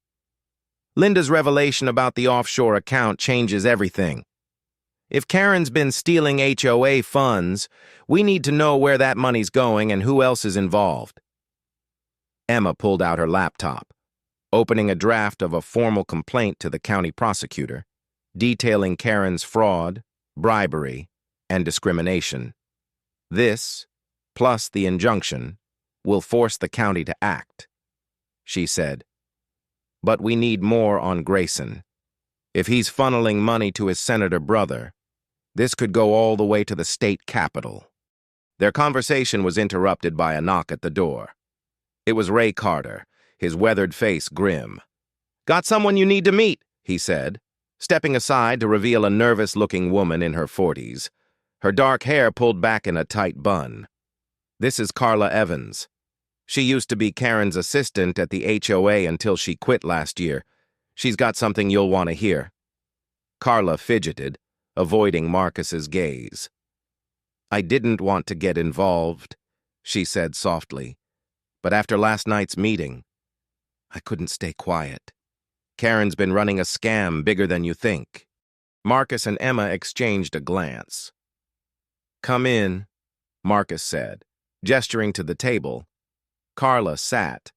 Linda's revelation about the offshore account changes everything. If Karen's been stealing HOA funds, we need to know where that money's going and who else is involved. Emma pulled out her laptop, opening a draft of a formal complaint to the county prosecutor, detailing Karen's fraud, bribery, and discrimination. This, plus the injunction, will force the county to act, she said. But we need more on Grayson. If he's funneling money to his senator brother, this could go all the way to the state capitol. Their conversation was interrupted by a knock at the door. It was Ray Carter, his weathered face grim. "Got someone you need to meet," he said, stepping aside to reveal a nervous-looking woman in her 40s, her dark hair pulled back in a tight bun. "This is Carla Evans. She used to be Karen's assistant at the HOA until she quit last year. She's got something you'll want to hear." Carla fidgeted, avoiding Marcus's gaze. "I didn't want to get involved," she said softly, "but after last night's meeting, I couldn't stay quiet. Karen's been running a scam bigger than you think." Marcus and Emma exchanged a glance. "Come in," Marcus said, gesturing to the table. Carla sat,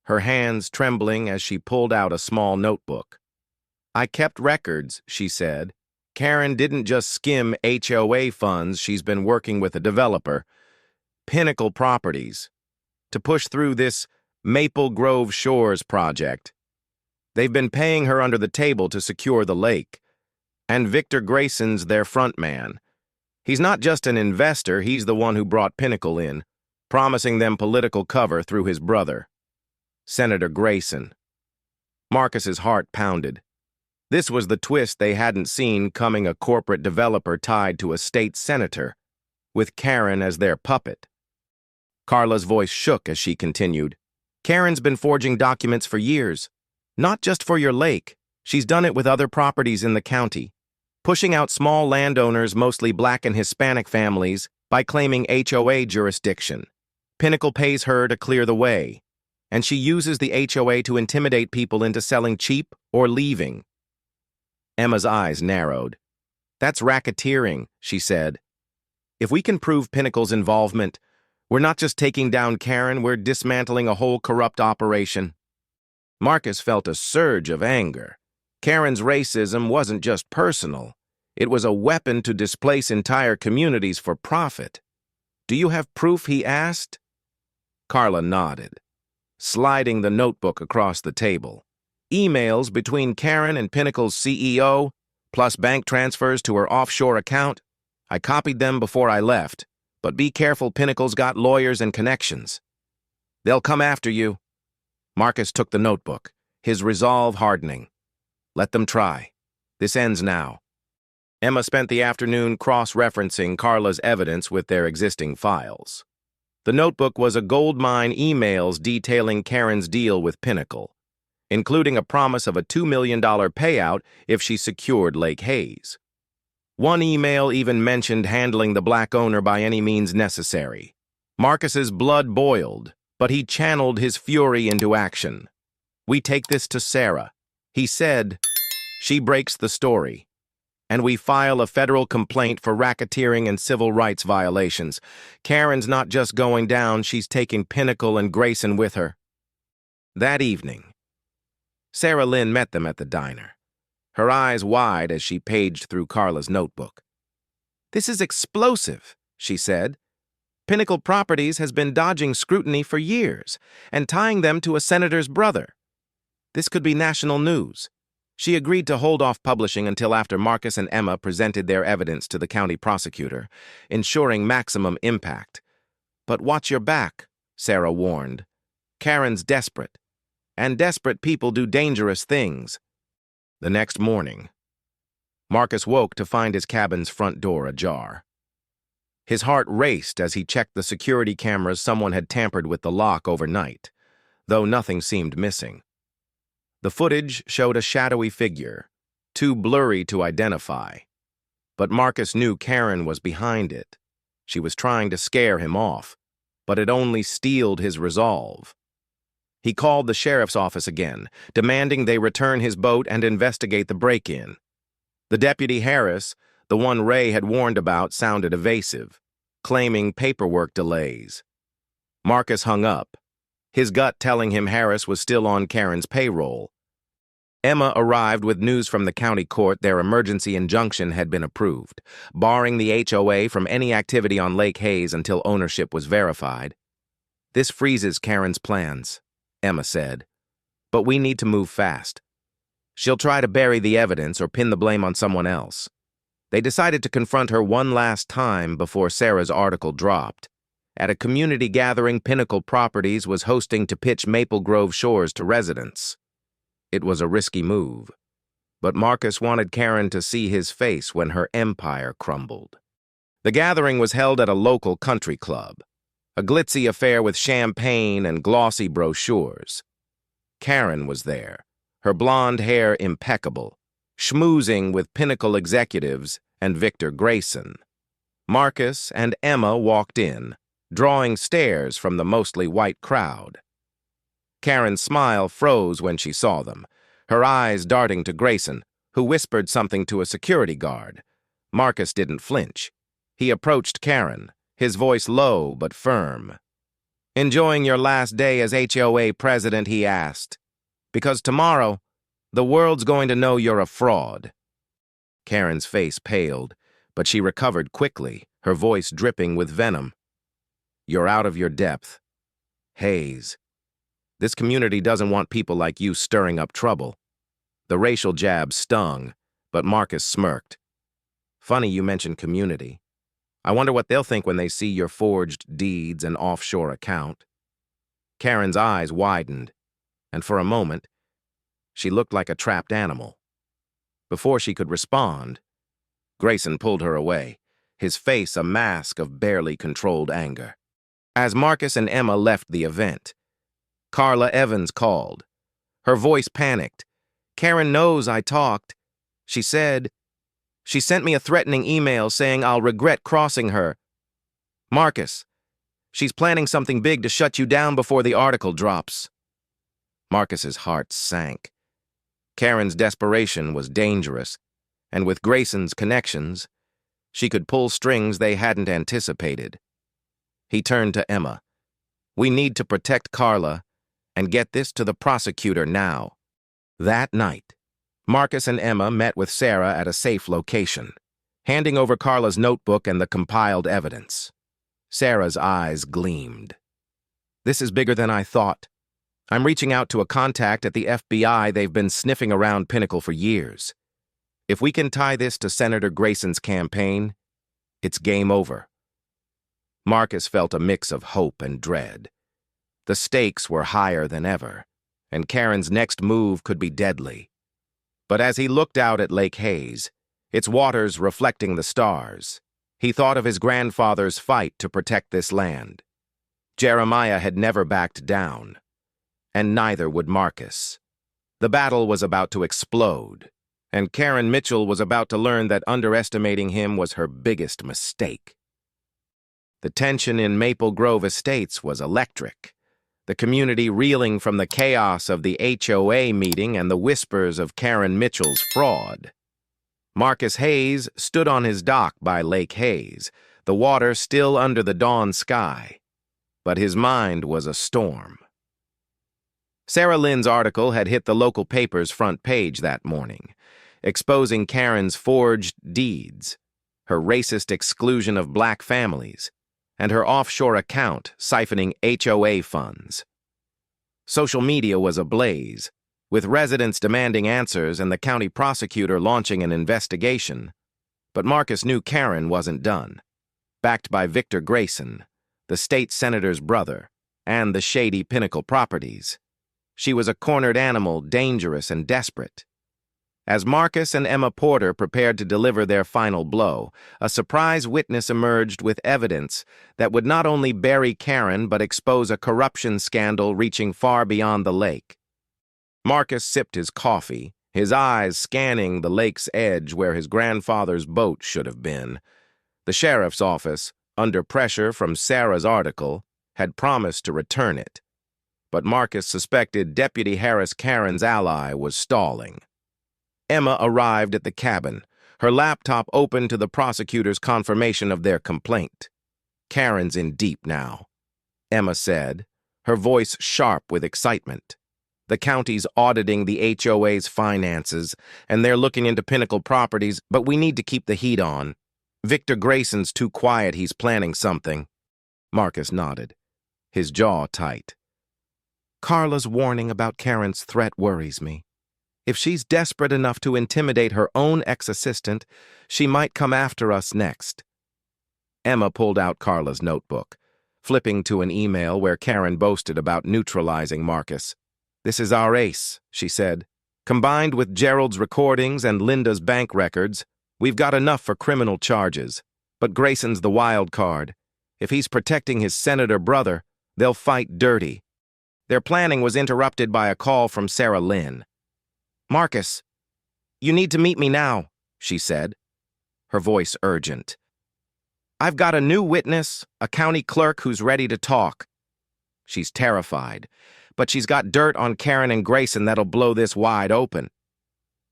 her hands trembling as she pulled out a small notebook. "I kept records," she said. "Karen didn't just skim HOA funds. She's been working with a developer, Pinnacle Properties, to push through this Maple Grove Shores project. They've been paying her under the table to secure the lake, and Victor Grayson's their front man. He's not just an investor, he's the one who brought Pinnacle in, promising them political cover through his brother, Senator Grayson." Marcus's heart pounded. This was the twist they hadn't seen coming: a corporate developer tied to a state senator, with Karen as their puppet. Carla's voice shook as she continued. "Karen's been forging documents for years. Not just for your lake. She's done it with other properties in the county, pushing out small landowners, mostly Black and Hispanic families, by claiming HOA jurisdiction. Pinnacle pays her to clear the way, and she uses the HOA to intimidate people into selling cheap or leaving." Emma's eyes narrowed. "That's racketeering," she said. "If we can prove Pinnacle's involvement, we're not just taking down Karen, we're dismantling a whole corrupt operation." Marcus felt a surge of anger. Karen's racism wasn't just personal. It was a weapon to displace entire communities for profit. "Do you have proof?" he asked. Carla nodded, sliding the notebook across the table. "Emails between Karen and Pinnacle's CEO, plus bank transfers to her offshore account. I copied them before I left. But be careful, Pinnacle's got lawyers and connections. They'll come after you. Marcus took the notebook, his resolve hardening. Let them try. This ends now. Emma spent the afternoon cross-referencing Carla's evidence with their existing files. The notebook was a goldmine emails detailing Karen's deal with Pinnacle, including a promise of a $2 million payout if she secured Lake Hayes. One email even mentioned handling the black owner by any means necessary. Marcus's blood boiled, but he channeled his fury into action. We take this to Sarah. He said, she breaks the story, and we file a federal complaint for racketeering and civil rights violations. Karen's not just going down, she's taking Pinnacle and Grayson with her. That evening, Sarah Lynn met them at the diner, her eyes wide as she paged through Carla's notebook. This is explosive, she said. Pinnacle Properties has been dodging scrutiny for years and tying them to a senator's brother. This could be national news. She agreed to hold off publishing until after Marcus and Emma presented their evidence to the county prosecutor, ensuring maximum impact. But watch your back, Sarah warned. Karen's desperate, and desperate people do dangerous things. The next morning, Marcus woke to find his cabin's front door ajar. His heart raced as he checked the security cameras. Someone had tampered with the lock overnight, though nothing seemed missing. The footage showed a shadowy figure, too blurry to identify. But Marcus knew Karen was behind it. She was trying to scare him off, but it only steeled his resolve. He called the sheriff's office again, demanding they return his boat and investigate the break-in. The deputy Harris, the one Ray had warned about, sounded evasive, claiming paperwork delays. Marcus hung up, his gut telling him Harris was still on Karen's payroll. Emma arrived with news from the county court. Their emergency injunction had been approved, barring the HOA from any activity on Lake Hayes until ownership was verified. This freezes Karen's plans, Emma said, but we need to move fast. She'll try to bury the evidence or pin the blame on someone else. They decided to confront her one last time before Sarah's article dropped. At a community gathering Pinnacle Properties was hosting to pitch Maple Grove Shores to residents. It was a risky move, but Marcus wanted Karen to see his face when her empire crumbled. The gathering was held at a local country club, a glitzy affair with champagne and glossy brochures. Karen was there, her blonde hair impeccable, schmoozing with Pinnacle executives and Victor Grayson. Marcus and Emma walked in, drawing stares from the mostly white crowd. Karen's smile froze when she saw them, her eyes darting to Grayson, who whispered something to a security guard. Marcus didn't flinch. He approached Karen, his voice low but firm. "Enjoying your last day as HOA president?" he asked. "Because tomorrow, the world's going to know you're a fraud." Karen's face paled, but she recovered quickly, her voice dripping with venom. "You're out of your depth. Hayes. This community doesn't want people like you stirring up trouble." The racial jab stung, but Marcus smirked. "Funny you mentioned community. I wonder what they'll think when they see your forged deeds and offshore account." Karen's eyes widened, and for a moment, she looked like a trapped animal. Before she could respond, Grayson pulled her away, his face a mask of barely controlled anger. As Marcus and Emma left the event, Carla Evans called. Her voice panicked. "Karen knows I talked," she said. "She sent me a threatening email saying I'll regret crossing her. Marcus, she's planning something big to shut you down before the article drops." Marcus's heart sank. Karen's desperation was dangerous, and with Grayson's connections, she could pull strings they hadn't anticipated. He turned to Emma. "We need to protect Carla and get this to the prosecutor now." That night, Marcus and Emma met with Sarah at a safe location, handing over Carla's notebook and the compiled evidence. Sarah's eyes gleamed. "This is bigger than I thought. I'm reaching out to a contact at the FBI. They've been sniffing around Pinnacle for years. If we can tie this to Senator Grayson's campaign, it's game over." Marcus felt a mix of hope and dread. The stakes were higher than ever, and Karen's next move could be deadly. But as he looked out at Lake Hayes, its waters reflecting the stars, he thought of his grandfather's fight to protect this land. Jeremiah had never backed down, and neither would Marcus. The battle was about to explode, and Karen Mitchell was about to learn that underestimating him was her biggest mistake. The tension in Maple Grove Estates was electric, the community reeling from the chaos of the HOA meeting and the whispers of Karen Mitchell's fraud. Marcus Hayes stood on his dock by Lake Hayes, the water still under the dawn sky, but his mind was a storm. Sarah Lynn's article had hit the local paper's front page that morning, exposing Karen's forged deeds, her racist exclusion of black families, and her offshore account siphoning HOA funds. Social media was ablaze, with residents demanding answers and the county prosecutor launching an investigation. But Marcus knew Karen wasn't done. Backed by Victor Grayson, the state senator's brother, and the shady Pinnacle properties, she was a cornered animal, dangerous and desperate. As Marcus and Emma Porter prepared to deliver their final blow, a surprise witness emerged with evidence that would not only bury Karen but expose a corruption scandal reaching far beyond the lake. Marcus sipped his coffee, his eyes scanning the lake's edge where his grandfather's boat should have been. The sheriff's office, under pressure from Sarah's article, had promised to return it. But Marcus suspected Deputy Harris Karen's ally was stalling. Emma arrived at the cabin, her laptop open to the prosecutor's confirmation of their complaint. Karen's in deep now, Emma said, her voice sharp with excitement. The county's auditing the HOA's finances, and they're looking into Pinnacle properties, but we need to keep the heat on. Victor Grayson's too quiet, he's planning something. Marcus nodded, his jaw tight. Carla's warning about Karen's threat worries me. If she's desperate enough to intimidate her own ex-assistant, she might come after us next. Emma pulled out Carla's notebook, flipping to an email where Karen boasted about neutralizing Marcus. This is our ace, she said. Combined with Gerald's recordings and Linda's bank records, we've got enough for criminal charges. But Grayson's the wild card. If he's protecting his senator brother, they'll fight dirty. Their planning was interrupted by a call from Sarah Lynn. Marcus, you need to meet me now, she said, her voice urgent. I've got a new witness, a county clerk who's ready to talk. She's terrified, but she's got dirt on Karen and Grayson that'll blow this wide open.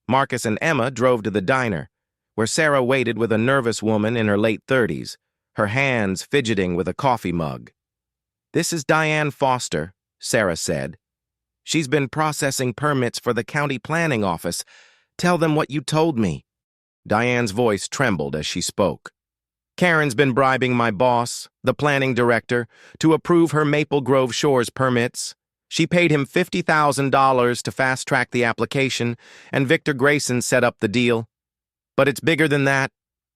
Marcus and Emma drove to the diner, where Sarah waited with a nervous woman in her late 30s, her hands fidgeting with a coffee mug. This is Diane Foster, Sarah said. She's been processing permits for the county planning office. Tell them what you told me. Diane's voice trembled as she spoke. Karen's been bribing my boss, the planning director, to approve her Maple Grove Shores permits. She paid him $50,000 to fast-track the application, and Victor Grayson set up the deal. But it's bigger than that.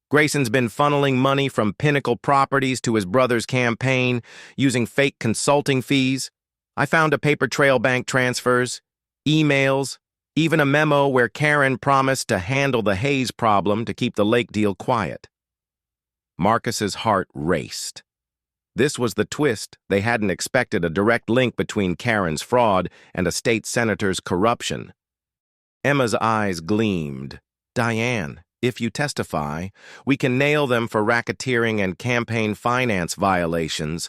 Grayson's been funneling money from Pinnacle properties to his brother's campaign, using fake consulting fees. I found a paper trail, bank transfers, emails, even a memo where Karen promised to handle the Hayes problem to keep the lake deal quiet. Marcus's heart raced. This was the twist they hadn't expected, a direct link between Karen's fraud and a state senator's corruption. Emma's eyes gleamed. Diane, if you testify, we can nail them for racketeering and campaign finance violations.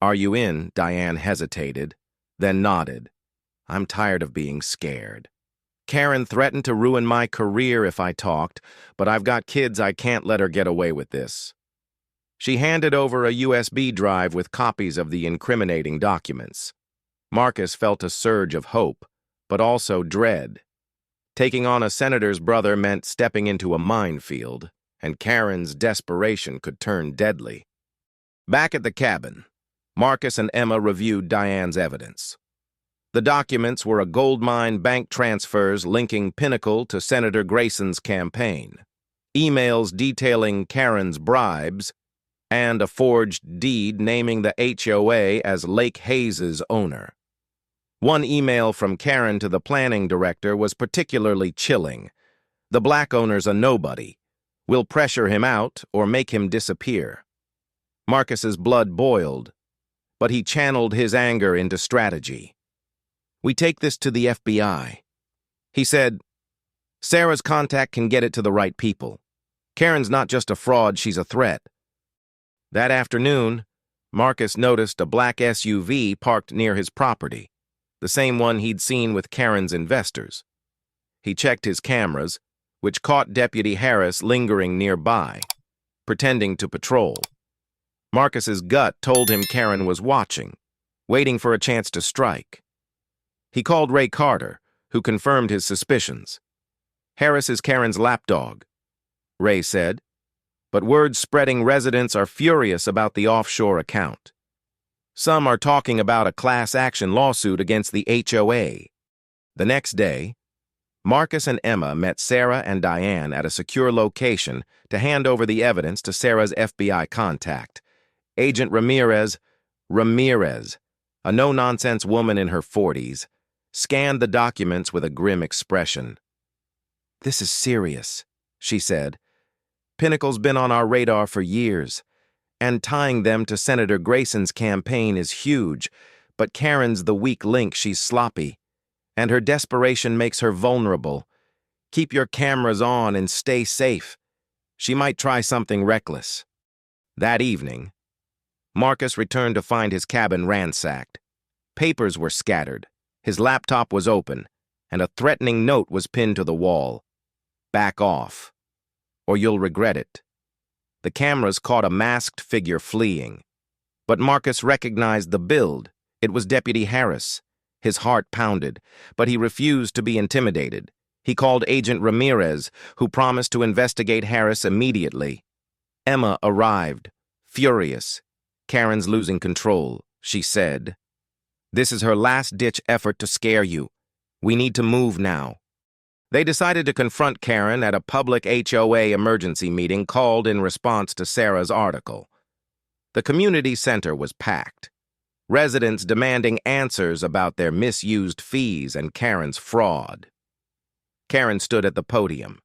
Are you in? Diane hesitated, then nodded. I'm tired of being scared. Karen threatened to ruin my career if I talked, but I've got kids, I can't let her get away with this. She handed over a USB drive with copies of the incriminating documents. Marcus felt a surge of hope, but also dread. Taking on a senator's brother meant stepping into a minefield, and Karen's desperation could turn deadly. Back at the cabin, Marcus and Emma reviewed Diane's evidence. The documents were a goldmine bank transfers linking Pinnacle to Senator Grayson's campaign, emails detailing Karen's bribes, and a forged deed naming the HOA as Lake Hayes's owner. One email from Karen to the planning director was particularly chilling. The black owner's a nobody. We'll pressure him out or make him disappear. Marcus's blood boiled, but he channeled his anger into strategy. We take this to the FBI. He said, Sarah's contact can get it to the right people. Karen's not just a fraud, she's a threat. That afternoon, Marcus noticed a black SUV parked near his property, the same one he'd seen with Karen's investors. He checked his cameras, which caught Deputy Harris lingering nearby, pretending to patrol. Marcus's gut told him Karen was watching, waiting for a chance to strike. He called Ray Carter, who confirmed his suspicions. Harris is Karen's lapdog, Ray said, but word-spreading residents are furious about the offshore account. Some are talking about a class action lawsuit against the HOA. The next day, Marcus and Emma met Sarah and Diane at a secure location to hand over the evidence to Sarah's FBI contact, Agent Ramirez, a no-nonsense woman in her 40s, scanned the documents with a grim expression. This is serious, she said. Pinnacle's been on our radar for years, and tying them to Senator Grayson's campaign is huge, but Karen's the weak link. She's sloppy, and her desperation makes her vulnerable. Keep your cameras on and stay safe. She might try something reckless. That evening, Marcus returned to find his cabin ransacked. Papers were scattered, his laptop was open, and a threatening note was pinned to the wall. Back off, or you'll regret it. The cameras caught a masked figure fleeing. But Marcus recognized the build. It was Deputy Harris. His heart pounded, but he refused to be intimidated. He called Agent Ramirez, who promised to investigate Harris immediately. Emma arrived, furious. Karen's losing control, she said. This is her last-ditch effort to scare you. We need to move now. They decided to confront Karen at a public HOA emergency meeting called in response to Sarah's article. The community center was packed, residents demanding answers about their misused fees and Karen's fraud. Karen stood at the podium,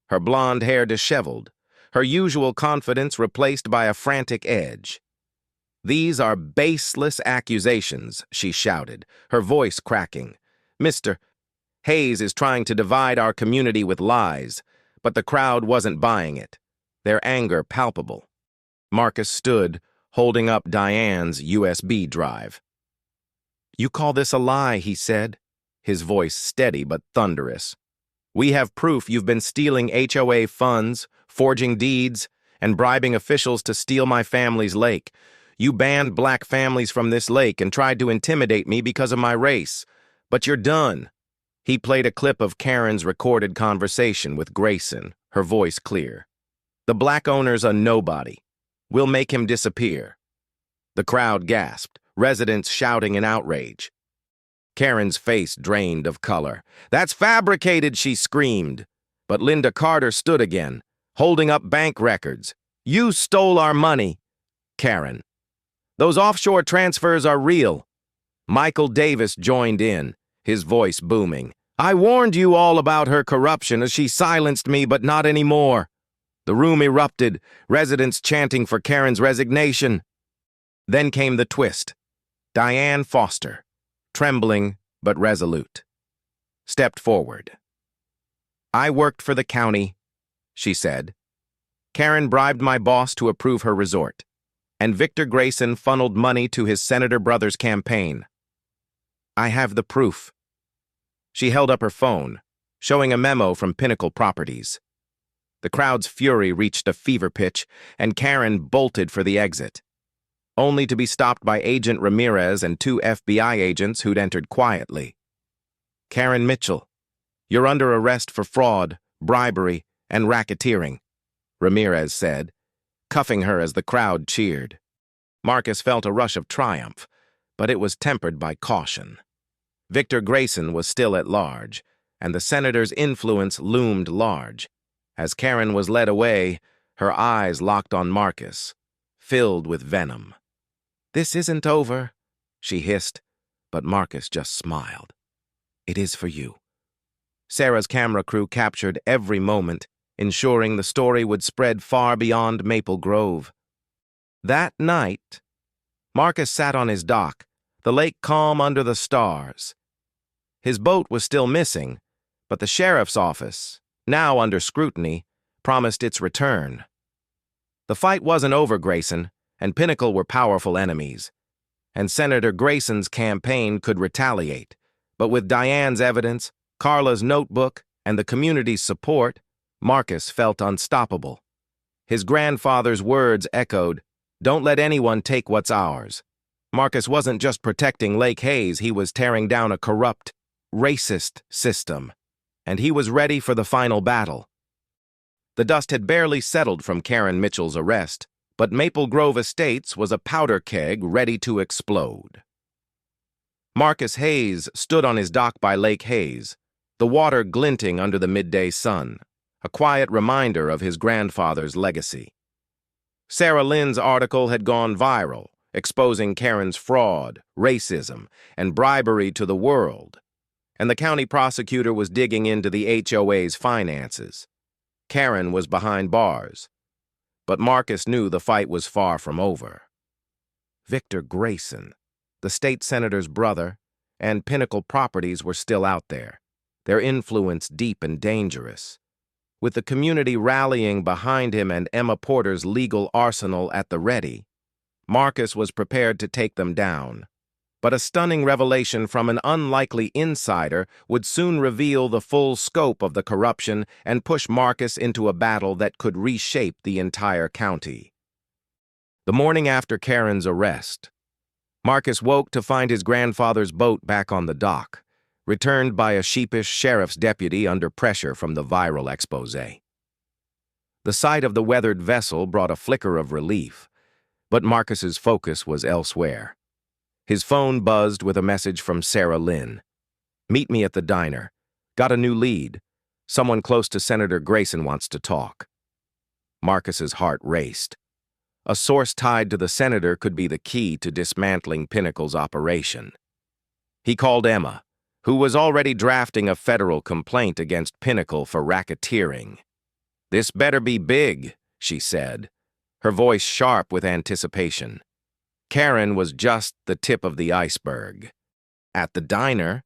her blonde hair disheveled, her usual confidence replaced by a frantic edge. These are baseless accusations, she shouted, her voice cracking. Mr. Hayes is trying to divide our community with lies, but the crowd wasn't buying it, their anger palpable. Marcus stood, holding up Diane's USB drive. You call this a lie, he said, his voice steady but thunderous. We have proof you've been stealing HOA funds, forging deeds, and bribing officials to steal my family's lake. You banned black families from this lake and tried to intimidate me because of my race. But you're done. He played a clip of Karen's recorded conversation with Grayson, her voice clear. The black owner's a nobody. We'll make him disappear. The crowd gasped, residents shouting in outrage. Karen's face drained of color. That's fabricated, she screamed. But Linda Carter stood again, holding up bank records. You stole our money. Karen. Those offshore transfers are real. Michael Davis joined in, his voice booming. I warned you all about her corruption as she silenced me, but not anymore. The room erupted, residents chanting for Karen's resignation. Then came the twist. Diane Foster, trembling but resolute, stepped forward. I worked for the county, she said. Karen bribed my boss to approve her resort, and Victor Grayson funneled money to his senator brother's campaign. I have the proof. She held up her phone, showing a memo from Pinnacle Properties. The crowd's fury reached a fever pitch, and Karen bolted for the exit, only to be stopped by Agent Ramirez and 2 FBI agents who'd entered quietly. Karen Mitchell, you're under arrest for fraud, bribery, and racketeering, Ramirez said, cuffing her as the crowd cheered. Marcus felt a rush of triumph, but it was tempered by caution. Victor Grayson was still at large, and the senator's influence loomed large. As Karen was led away, her eyes locked on Marcus, filled with venom. "This isn't over," she hissed, but Marcus just smiled. "It is for you." Sarah's camera crew captured every moment, ensuring the story would spread far beyond Maple Grove. That night, Marcus sat on his dock, the lake calm under the stars. His boat was still missing, but the sheriff's office, now under scrutiny, promised its return. The fight wasn't over, Grayson, and Pinnacle were powerful enemies. And Senator Grayson's campaign could retaliate, but with Diane's evidence, Carla's notebook, and the community's support, Marcus felt unstoppable. His grandfather's words echoed, "Don't let anyone take what's ours." Marcus wasn't just protecting Lake Hayes, he was tearing down a corrupt, racist system. And he was ready for the final battle. The dust had barely settled from Karen Mitchell's arrest, but Maple Grove Estates was a powder keg ready to explode. Marcus Hayes stood on his dock by Lake Hayes, the water glinting under the midday sun, a quiet reminder of his grandfather's legacy. Sarah Lynn's article had gone viral, exposing Karen's fraud, racism, and bribery to the world, and the county prosecutor was digging into the HOA's finances. Karen was behind bars, but Marcus knew the fight was far from over. Victor Grayson, the state senator's brother, and Pinnacle Properties were still out there, their influence deep and dangerous. With the community rallying behind him and Emma Porter's legal arsenal at the ready, Marcus was prepared to take them down. But a stunning revelation from an unlikely insider would soon reveal the full scope of the corruption and push Marcus into a battle that could reshape the entire county. The morning after Karen's arrest, Marcus woke to find his grandfather's boat back on the dock, returned by a sheepish sheriff's deputy under pressure from the viral expose. The sight of the weathered vessel brought a flicker of relief, but Marcus's focus was elsewhere. His phone buzzed with a message from Sarah Lynn. "Meet me at the diner. Got a new lead. Someone close to Senator Grayson wants to talk." Marcus's heart raced. A source tied to the senator could be the key to dismantling Pinnacle's operation. He called Emma, who was already drafting a federal complaint against Pinnacle for racketeering. "This better be big," she said, her voice sharp with anticipation. Karen was just the tip of the iceberg. At the diner,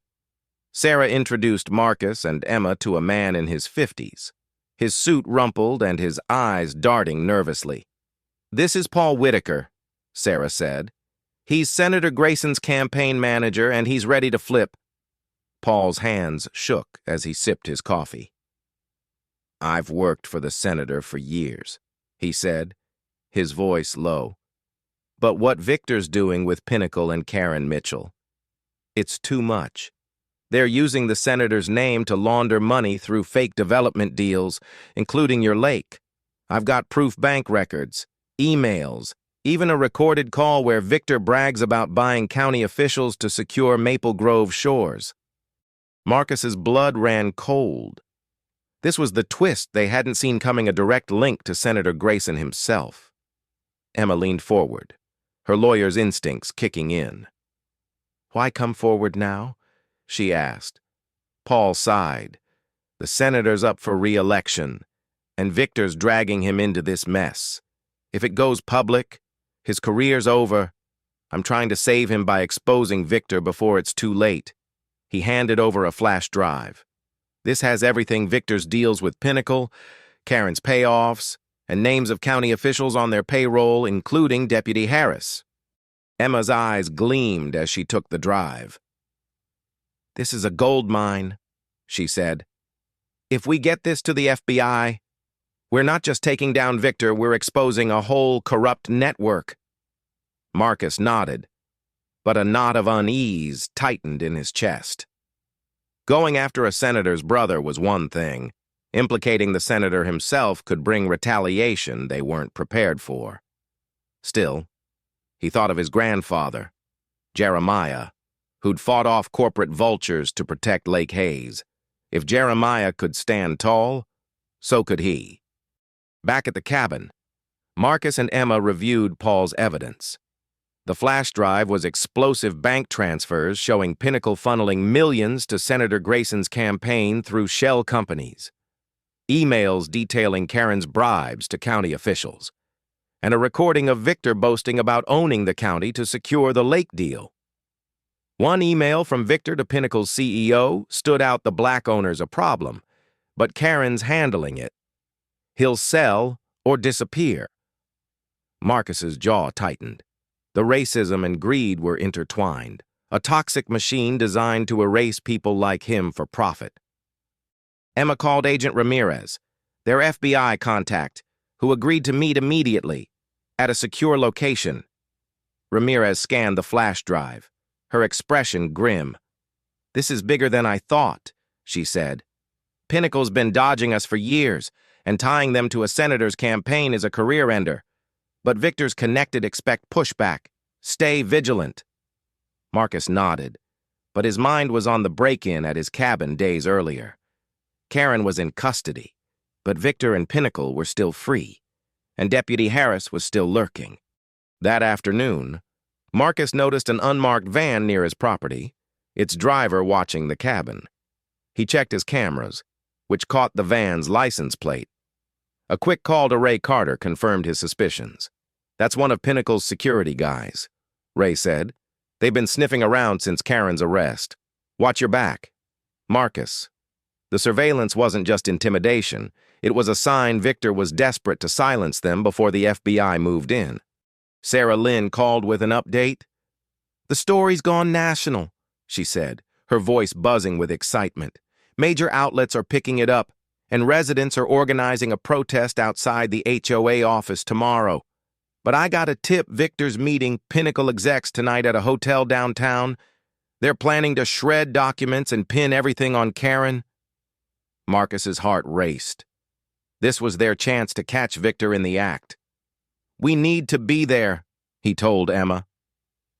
Sarah introduced Marcus and Emma to a man in his 50s, his suit rumpled and his eyes darting nervously. "This is Paul Whitaker," Sarah said. "He's Senator Grayson's campaign manager, and he's ready to flip." Paul's hands shook as he sipped his coffee. "I've worked for the senator for years," he said, his voice low. "But what Victor's doing with Pinnacle and Karen Mitchell, it's too much. They're using the senator's name to launder money through fake development deals, including your lake. I've got proof bank records, emails, even a recorded call where Victor brags about buying county officials to secure Maple Grove shores." Marcus's blood ran cold. This was the twist they hadn't seen coming, a direct link to Senator Grayson himself. Emma leaned forward, her lawyer's instincts kicking in. "Why come forward now?" she asked. Paul sighed. "The senator's up for re-election, and Victor's dragging him into this mess. If it goes public, his career's over. I'm trying to save him by exposing Victor before it's too late." He handed over a flash drive. "This has everything Victor's deals with Pinnacle, Karen's payoffs, and names of county officials on their payroll, including Deputy Harris." Emma's eyes gleamed as she took the drive. "This is a gold mine," she said. "If we get this to the FBI, we're not just taking down Victor, we're exposing a whole corrupt network." Marcus nodded, but a knot of unease tightened in his chest. Going after a senator's brother was one thing. Implicating the senator himself could bring retaliation they weren't prepared for. Still, he thought of his grandfather, Jeremiah, who'd fought off corporate vultures to protect Lake Hayes. If Jeremiah could stand tall, so could he. Back at the cabin, Marcus and Emma reviewed Paul's evidence. The flash drive was explosive bank transfers showing Pinnacle funneling millions to Senator Grayson's campaign through shell companies, emails detailing Karen's bribes to county officials, and a recording of Victor boasting about owning the county to secure the lake deal. One email from Victor to Pinnacle's CEO stood out the black owner's a problem, but Karen's handling it. He'll sell or disappear. Marcus's jaw tightened. The racism and greed were intertwined, a toxic machine designed to erase people like him for profit. Emma called Agent Ramirez, their FBI contact, who agreed to meet immediately at a secure location. Ramirez scanned the flash drive, her expression grim. "This is bigger than I thought," she said. "Pinnacle's been dodging us for years, and tying them to a senator's campaign is a career ender. But Victor's connected. Expect pushback. Stay vigilant." Marcus nodded, but his mind was on the break-in at his cabin days earlier. Karen was in custody, but Victor and Pinnacle were still free, and Deputy Harris was still lurking. That afternoon, Marcus noticed an unmarked van near his property, its driver watching the cabin. He checked his cameras, which caught the van's license plate. A quick call to Ray Carter confirmed his suspicions. "That's one of Pinnacle's security guys," Ray said. "They've been sniffing around since Karen's arrest. Watch your back." Marcus. The surveillance wasn't just intimidation. It was a sign Victor was desperate to silence them before the FBI moved in. Sarah Lynn called with an update. "The story's gone national," she said, her voice buzzing with excitement. "Major outlets are picking it up, and residents are organizing a protest outside the HOA office tomorrow. But I got a tip Victor's meeting Pinnacle execs tonight at a hotel downtown. They're planning to shred documents and pin everything on Karen." Marcus's heart raced. This was their chance to catch Victor in the act. "We need to be there," he told Emma.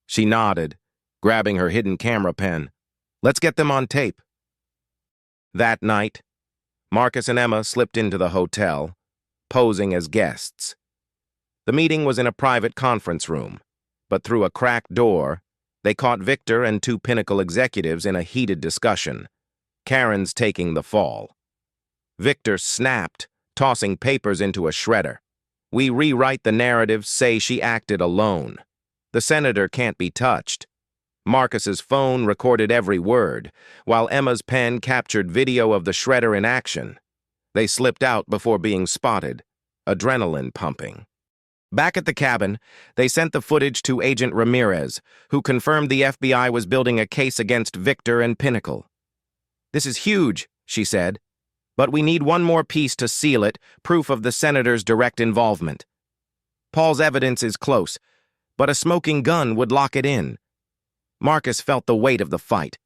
She nodded, grabbing her hidden camera pen. "Let's get them on tape." That night, Marcus and Emma slipped into the hotel, posing as guests. The meeting was in a private conference room, but through a cracked door, they caught Victor and two Pinnacle executives in a heated discussion. Karen's taking the fall. Victor snapped, tossing papers into a shredder. "We rewrite the narrative, say she acted alone. The senator can't be touched." Marcus's phone recorded every word, while Emma's pen captured video of the shredder in action. They slipped out before being spotted, adrenaline pumping. Back at the cabin, they sent the footage to Agent Ramirez, who confirmed the FBI was building a case against Victor and Pinnacle. "This is huge," she said, "but we need one more piece to seal it, proof of the senator's direct involvement. Paul's evidence is close, but a smoking gun would lock it in." Marcus felt the weight of the fight.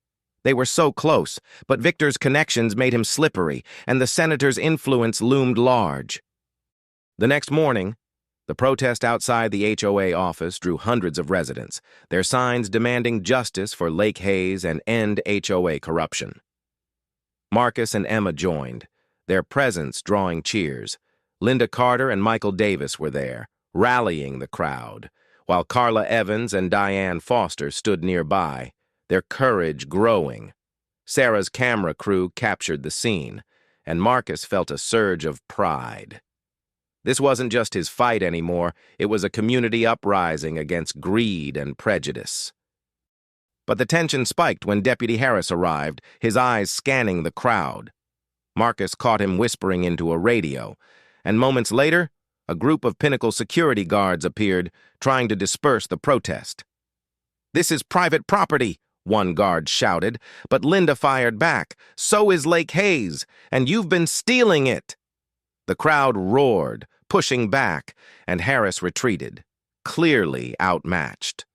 They were so close, but Victor's connections made him slippery, and the senator's influence loomed large. The next morning, the protest outside the HOA office drew hundreds of residents, their signs demanding justice for Lake Hayes and end HOA corruption. Marcus and Emma joined, their presence drawing cheers. Linda Carter and Michael Davis were there, rallying the crowd, while Carla Evans and Diane Foster stood nearby, their courage growing. Sarah's camera crew captured the scene, and Marcus felt a surge of pride. This wasn't just his fight anymore, it was a community uprising against greed and prejudice. But the tension spiked when Deputy Harris arrived, his eyes scanning the crowd. Marcus caught him whispering into a radio, and moments later, a group of Pinnacle security guards appeared, trying to disperse the protest. "This is private property," one guard shouted, but Linda fired back. "So is Lake Hayes, and you've been stealing it." The crowd roared, pushing back, and Harris retreated, clearly outmatched.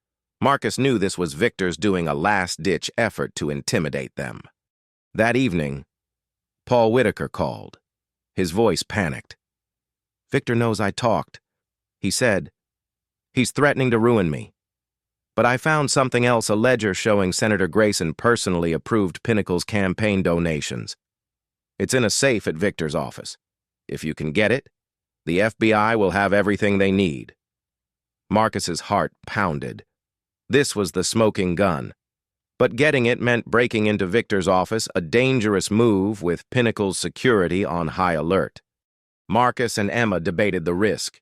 Marcus knew this was Victor's doing a last-ditch effort to intimidate them. That evening, Paul Whitaker called. His voice panicked. "Victor knows I talked," he said. "He's threatening to ruin me. But I found something else, a ledger showing Senator Grayson personally approved Pinnacle's campaign donations. It's in a safe at Victor's office. If you can get it, The FBI will have everything they need. Marcus's heart pounded. This was the smoking gun. But getting it meant breaking into Victor's office, a dangerous move with Pinnacle's security on high alert. Marcus and Emma debated the risk.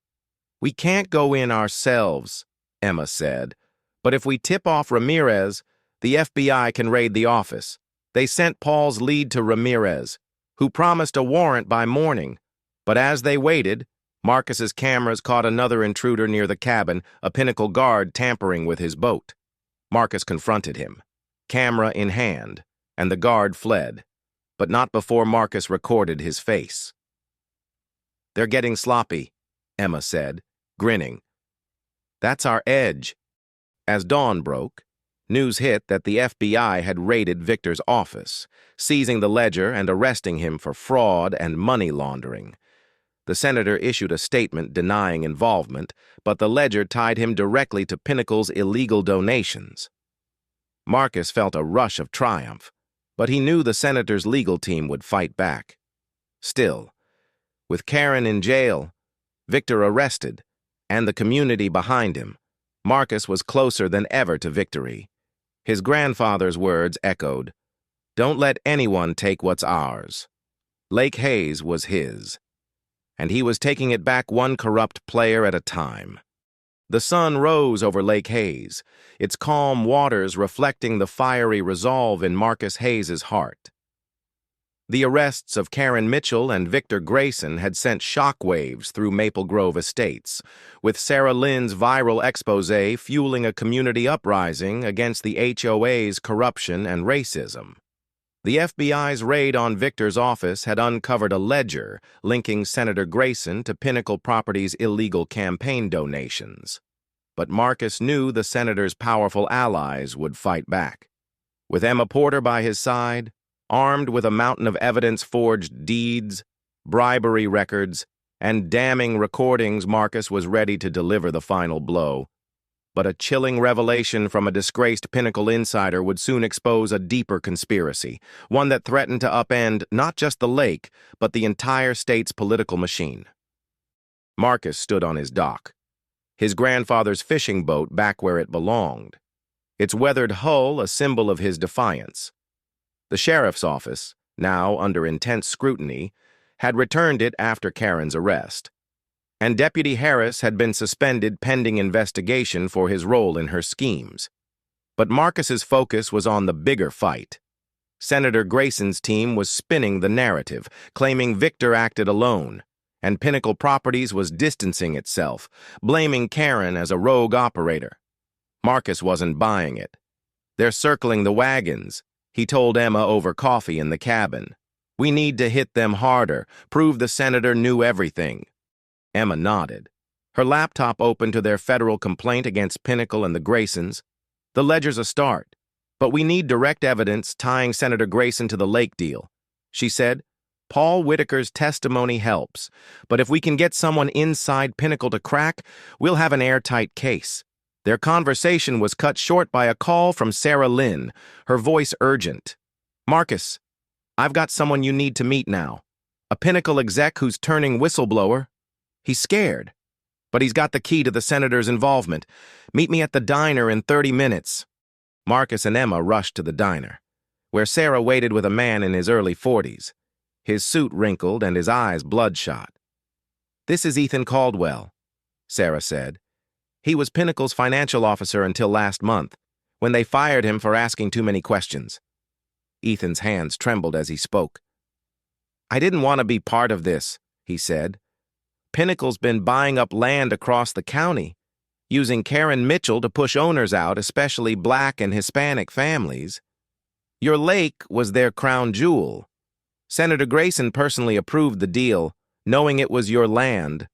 "We can't go in ourselves," Emma said. "But if we tip off Ramirez, the FBI can raid the office." They sent Paul's lead to Ramirez, who promised a warrant by morning. But as they waited, Marcus's cameras caught another intruder near the cabin, a Pinnacle guard tampering with his boat. Marcus confronted him, camera in hand, and the guard fled, but not before Marcus recorded his face. "They're getting sloppy," Emma said, grinning. "That's our edge." As dawn broke, news hit that the FBI had raided Victor's office, seizing the ledger and arresting him for fraud and money laundering. The senator issued a statement denying involvement, but the ledger tied him directly to Pinnacle's illegal donations. Marcus felt a rush of triumph, but he knew the senator's legal team would fight back. Still, with Karen in jail, Victor arrested, and the community behind him, Marcus was closer than ever to victory. His grandfather's words echoed, "Don't let anyone take what's ours." Lake Hayes was his, and he was taking it back one corrupt player at a time. The sun rose over Lake Hayes, its calm waters reflecting the fiery resolve in Marcus Hayes's heart. The arrests of Karen Mitchell and Victor Grayson had sent shockwaves through Maple Grove Estates, with Sarah Lynn's viral expose fueling a community uprising against the HOA's corruption and racism. The FBI's raid on Victor's office had uncovered a ledger linking Senator Grayson to Pinnacle Properties' illegal campaign donations. But Marcus knew the senator's powerful allies would fight back. With Emma Porter by his side, armed with a mountain of evidence-forged deeds, bribery records, and damning recordings, Marcus was ready to deliver the final blow. But a chilling revelation from a disgraced Pinnacle insider would soon expose a deeper conspiracy, one that threatened to upend not just the lake, but the entire state's political machine. Marcus stood on his dock, his grandfather's fishing boat back where it belonged, its weathered hull a symbol of his defiance. The sheriff's office, now under intense scrutiny, had returned it after Karen's arrest, and Deputy Harris had been suspended pending investigation for his role in her schemes. But Marcus's focus was on the bigger fight. Senator Grayson's team was spinning the narrative, claiming Victor acted alone, and Pinnacle Properties was distancing itself, blaming Karen as a rogue operator. Marcus wasn't buying it. "They're circling the wagons," he told Emma over coffee in the cabin. "We need to hit them harder, prove the senator knew everything." Emma nodded, her laptop open to their federal complaint against Pinnacle and the Graysons. "The ledger's a start, but we need direct evidence tying Senator Grayson to the Lake deal," she said. "Paul Whitaker's testimony helps, but if we can get someone inside Pinnacle to crack, we'll have an airtight case." Their conversation was cut short by a call from Sarah Lynn, her voice urgent. "Marcus, I've got someone you need to meet now. A Pinnacle exec who's turning whistleblower. He's scared, but he's got the key to the senator's involvement. Meet me at the diner in 30 minutes. Marcus and Emma rushed to the diner, where Sarah waited with a man in his early 40s, his suit wrinkled and his eyes bloodshot. "This is Ethan Caldwell," Sarah said. "He was Pinnacle's financial officer until last month, when they fired him for asking too many questions." Ethan's hands trembled as he spoke. "I didn't want to be part of this," he said. "Pinnacle's been buying up land across the county, using Karen Mitchell to push owners out, especially Black and Hispanic families. Your lake was their crown jewel. Senator Grayson personally approved the deal, knowing it was your land.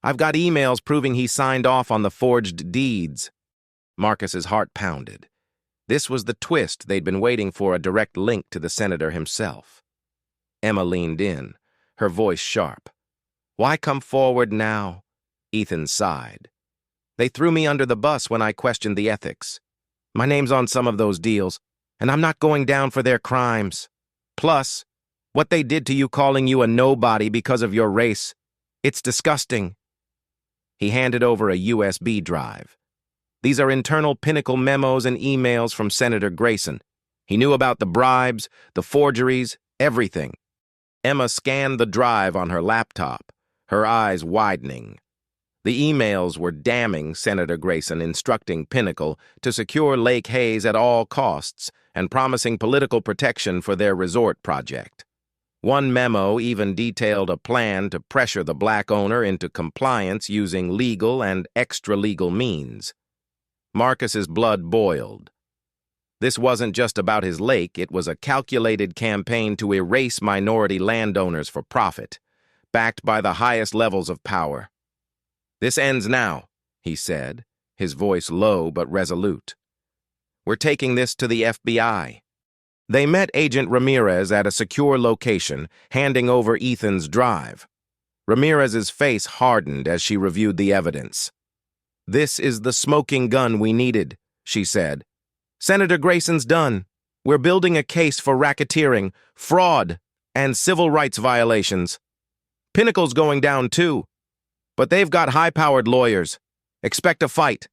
I've got emails proving he signed off on the forged deeds." Marcus's heart pounded. This was the twist they'd been waiting for, a direct link to the senator himself. Emma leaned in, her voice sharp. "Why come forward now?" Ethan sighed. "They threw me under the bus when I questioned the ethics. My name's on some of those deals, and I'm not going down for their crimes. Plus, what they did to you calling you a nobody because of your race. It's disgusting. He handed over a USB drive. These are internal Pinnacle memos and emails from Senator Grayson. He knew about the bribes, the forgeries, everything. Emma scanned the drive on her laptop, her eyes widening. The emails were damning Senator Grayson, instructing Pinnacle to secure Lake Hayes at all costs and promising political protection for their resort project. One memo even detailed a plan to pressure the black owner into compliance using legal and extra-legal means. Marcus's blood boiled. This wasn't just about his lake, it was a calculated campaign to erase minority landowners for profit, backed by the highest levels of power. "This ends now," he said, his voice low but resolute. "We're taking this to the FBI." They met Agent Ramirez at a secure location, handing over Ethan's drive. Ramirez's face hardened as she reviewed the evidence. "This is the smoking gun we needed," she said. "Senator Grayson's done. We're building a case for racketeering, fraud, and civil rights violations. Pinnacle's going down too. But they've got high-powered lawyers. Expect a fight."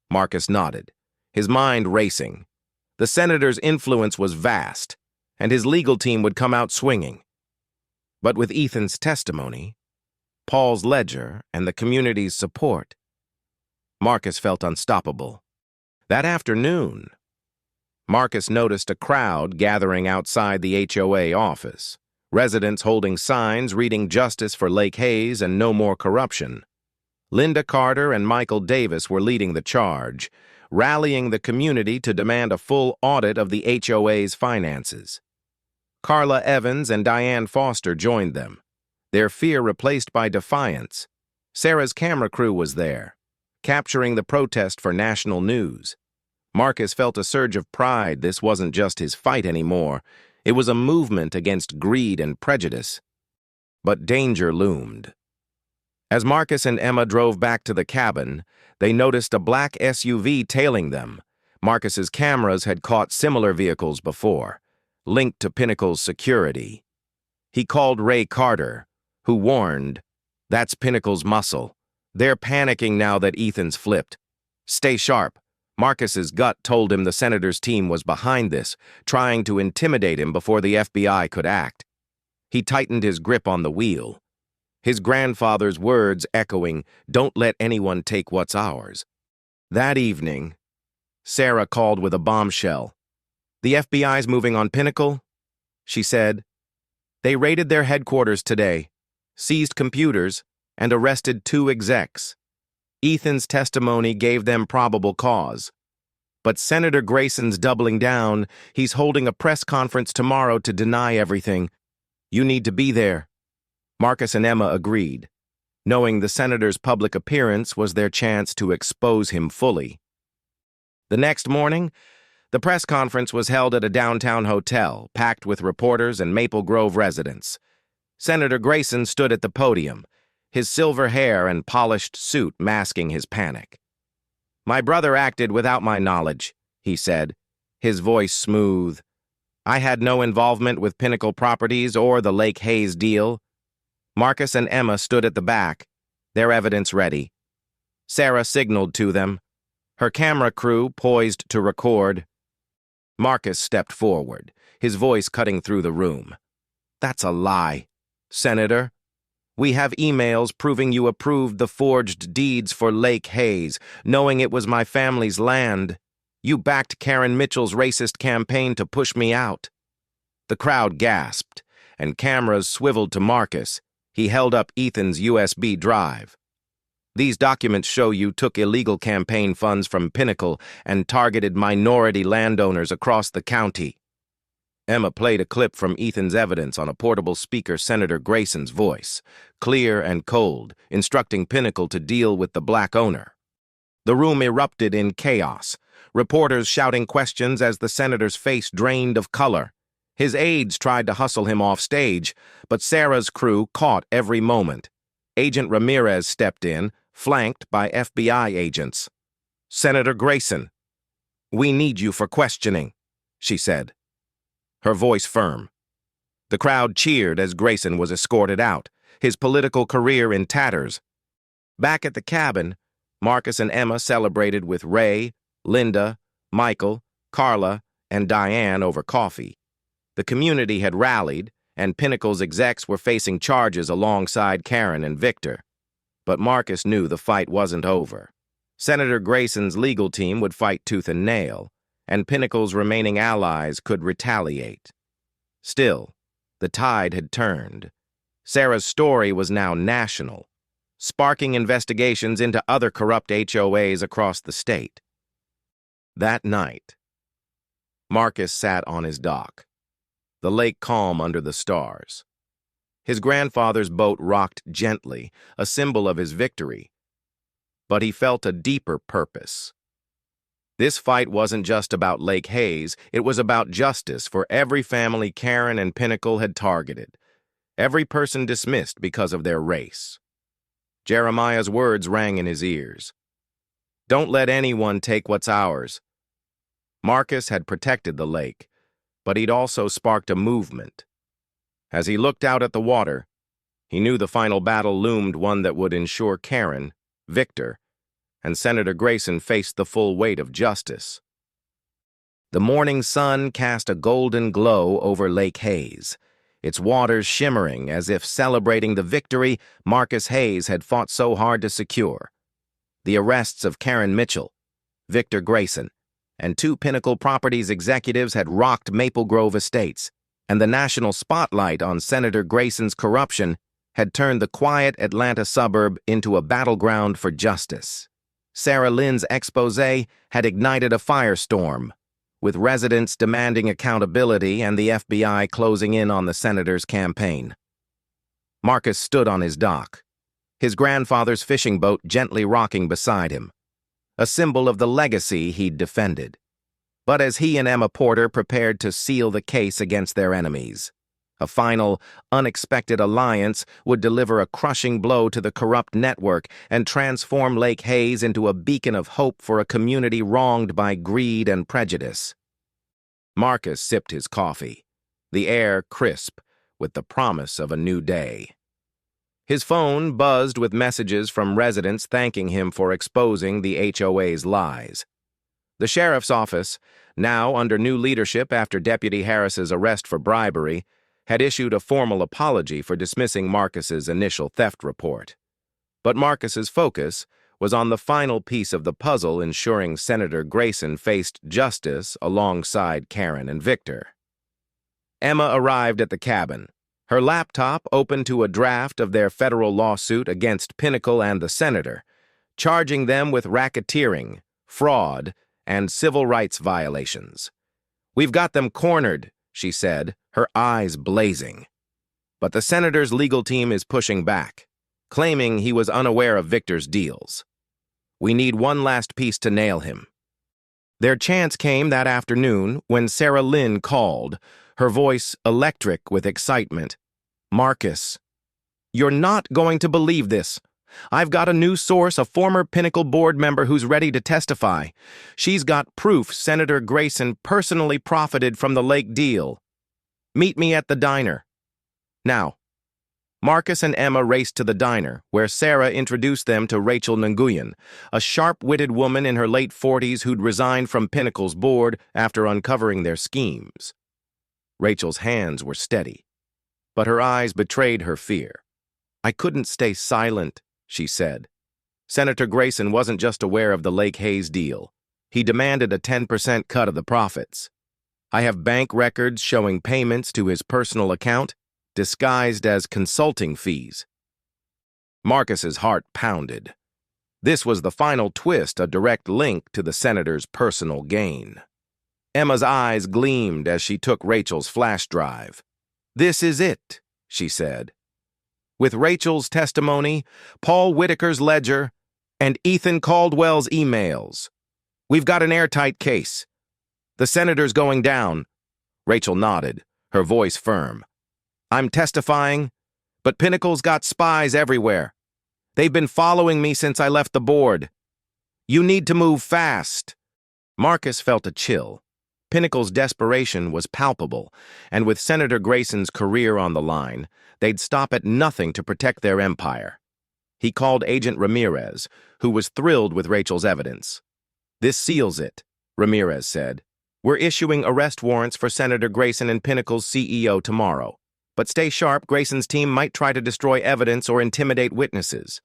Marcus nodded, his mind racing. The senator's influence was vast, and his legal team would come out swinging. But with Ethan's testimony, Paul's ledger, and the community's support, Marcus felt unstoppable. That afternoon, Marcus noticed a crowd gathering outside the HOA office, residents holding signs reading "Justice for Lake Hayes" and "No More Corruption." Linda Carter and Michael Davis were leading the charge, rallying the community to demand a full audit of the HOA's finances. Carla Evans and Diane Foster joined them, their fear replaced by defiance. Sarah's camera crew was there, capturing the protest for national news. Marcus felt a surge of pride. This wasn't just his fight anymore. It was a movement against greed and prejudice. But danger loomed. As Marcus and Emma drove back to the cabin, they noticed a black SUV tailing them. Marcus's cameras had caught similar vehicles before, linked to Pinnacle's security. He called Ray Carter, who warned, "That's Pinnacle's muscle. They're panicking now that Ethan's flipped. Stay sharp." Marcus's gut told him the senator's team was behind this, trying to intimidate him before the FBI could act. He tightened his grip on the wheel, his grandfather's words echoing, "Don't let anyone take what's ours." That evening, Sarah called with a bombshell. "The FBI's moving on Pinnacle," she said. "They raided their headquarters today, seized computers, and arrested 2 execs. Ethan's testimony gave them probable cause. But Senator Grayson's doubling down. He's holding a press conference tomorrow to deny everything. You need to be there." Marcus and Emma agreed, knowing the senator's public appearance was their chance to expose him fully. The next morning, the press conference was held at a downtown hotel, packed with reporters and Maple Grove residents. Senator Grayson stood at the podium, his silver hair and polished suit masking his panic. "My brother acted without my knowledge," he said, his voice smooth. "I had no involvement with Pinnacle Properties or the Lake Hayes deal." Marcus and Emma stood at the back, their evidence ready. Sarah signaled to them, her camera crew poised to record. Marcus stepped forward, his voice cutting through the room. "That's a lie, Senator. We have emails proving you approved the forged deeds for Lake Hayes, knowing it was my family's land. You backed Karen Mitchell's racist campaign to push me out." The crowd gasped, and cameras swiveled to Marcus. He held up Ethan's USB drive. "These documents show you took illegal campaign funds from Pinnacle and targeted minority landowners across the county." Emma played a clip from Ethan's evidence on a portable speaker, Senator Grayson's voice, clear and cold, instructing Pinnacle to deal with the black owner. The room erupted in chaos, reporters shouting questions as the senator's face drained of color. His aides tried to hustle him off stage, but Sarah's crew caught every moment. Agent Ramirez stepped in, flanked by FBI agents. "Senator Grayson, we need you for questioning," she said, her voice firm. The crowd cheered as Grayson was escorted out, his political career in tatters. Back at the cabin, Marcus and Emma celebrated with Ray, Linda, Michael, Carla, and Diane over coffee. The community had rallied, and Pinnacle's execs were facing charges alongside Karen and Victor. But Marcus knew the fight wasn't over. Senator Grayson's legal team would fight tooth and nail, and Pinnacle's remaining allies could retaliate. Still, the tide had turned. Sarah's story was now national, sparking investigations into other corrupt HOAs across the state. That night, Marcus sat on his dock, the lake calm under the stars. His grandfather's boat rocked gently, a symbol of his victory. But he felt a deeper purpose. This fight wasn't just about Lake Hayes, it was about justice for every family Karen and Pinnacle had targeted, every person dismissed because of their race. Jeremiah's words rang in his ears. Don't let anyone take what's ours. Marcus had protected the lake, but he'd also sparked a movement. As he looked out at the water, he knew the final battle loomed, one that would ensure Karen, Victor, and Senator Grayson faced the full weight of justice. The morning sun cast a golden glow over Lake Hayes, its waters shimmering as if celebrating the victory Marcus Hayes had fought so hard to secure. The arrests of Karen Mitchell, Victor Grayson, and 2 Pinnacle Properties executives had rocked Maple Grove Estates, and the national spotlight on Senator Grayson's corruption had turned the quiet Atlanta suburb into a battleground for justice. Sarah Lynn's exposé had ignited a firestorm, with residents demanding accountability and the FBI closing in on the senator's campaign. Marcus stood on his dock, his grandfather's fishing boat gently rocking beside him, a symbol of the legacy he'd defended. But as he and Emma Porter prepared to seal the case against their enemies, a final, unexpected alliance would deliver a crushing blow to the corrupt network and transform Lake Hayes into a beacon of hope for a community wronged by greed and prejudice. Marcus sipped his coffee, the air crisp with the promise of a new day. His phone buzzed with messages from residents thanking him for exposing the HOA's lies. The sheriff's office, now under new leadership after Deputy Harris's arrest for bribery, had issued a formal apology for dismissing Marcus's initial theft report. But Marcus's focus was on the final piece of the puzzle, ensuring Senator Grayson faced justice alongside Karen and Victor. Emma arrived at the cabin, her laptop open to a draft of their federal lawsuit against Pinnacle and the senator, charging them with racketeering, fraud, and civil rights violations. "We've got them cornered," she said, her eyes blazing. But the senator's legal team is pushing back, claiming he was unaware of Victor's deals. "We need one last piece to nail him." Their chance came that afternoon when Sarah Lynn called, her voice electric with excitement. "Marcus, you're not going to believe this. I've got a new source, a former Pinnacle board member who's ready to testify. She's got proof Senator Grayson personally profited from the lake deal. Meet me at the diner." Now, Marcus and Emma raced to the diner, where Sarah introduced them to Rachel Nguyen, a sharp-witted woman in her late 40s who'd resigned from Pinnacle's board after uncovering their schemes. Rachel's hands were steady, but her eyes betrayed her fear. "I couldn't stay silent," she said. "Senator Grayson wasn't just aware of the Lake Hayes deal. He demanded a 10% cut of the profits. I have bank records showing payments to his personal account, disguised as consulting fees." Marcus's heart pounded. This was the final twist, a direct link to the senator's personal gain. Emma's eyes gleamed as she took Rachel's flash drive. "This is it," she said. "With Rachel's testimony, Paul Whitaker's ledger, and Ethan Caldwell's emails. We've got an airtight case. The senator's going down." Rachel nodded, her voice firm. "I'm testifying, but Pinnacle's got spies everywhere. They've been following me since I left the board. You need to move fast." Marcus felt a chill. Pinnacle's desperation was palpable, and with Senator Grayson's career on the line, they'd stop at nothing to protect their empire. He called Agent Ramirez, who was thrilled with Rachel's evidence. "This seals it," Ramirez said. "We're issuing arrest warrants for Senator Grayson and Pinnacle's CEO tomorrow. But stay sharp, Grayson's team might try to destroy evidence or intimidate witnesses."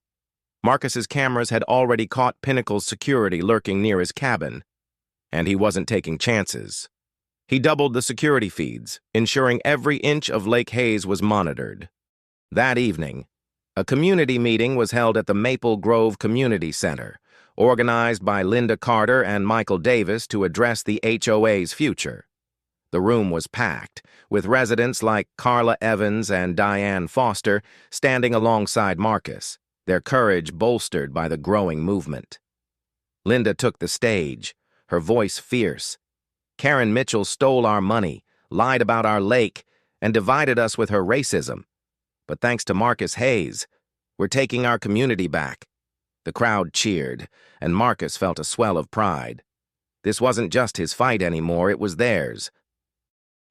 Marcus's cameras had already caught Pinnacle's security lurking near his cabin, and he wasn't taking chances. He doubled the security feeds, ensuring every inch of Lake Hayes was monitored. That evening, a community meeting was held at the Maple Grove Community Center, organized by Linda Carter and Michael Davis to address the HOA's future. The room was packed, with residents like Carla Evans and Diane Foster standing alongside Marcus, their courage bolstered by the growing movement. Linda took the stage, her voice fierce. "Karen Mitchell stole our money, lied about our lake, and divided us with her racism. But thanks to Marcus Hayes, we're taking our community back." The crowd cheered, and Marcus felt a swell of pride. This wasn't just his fight anymore, it was theirs.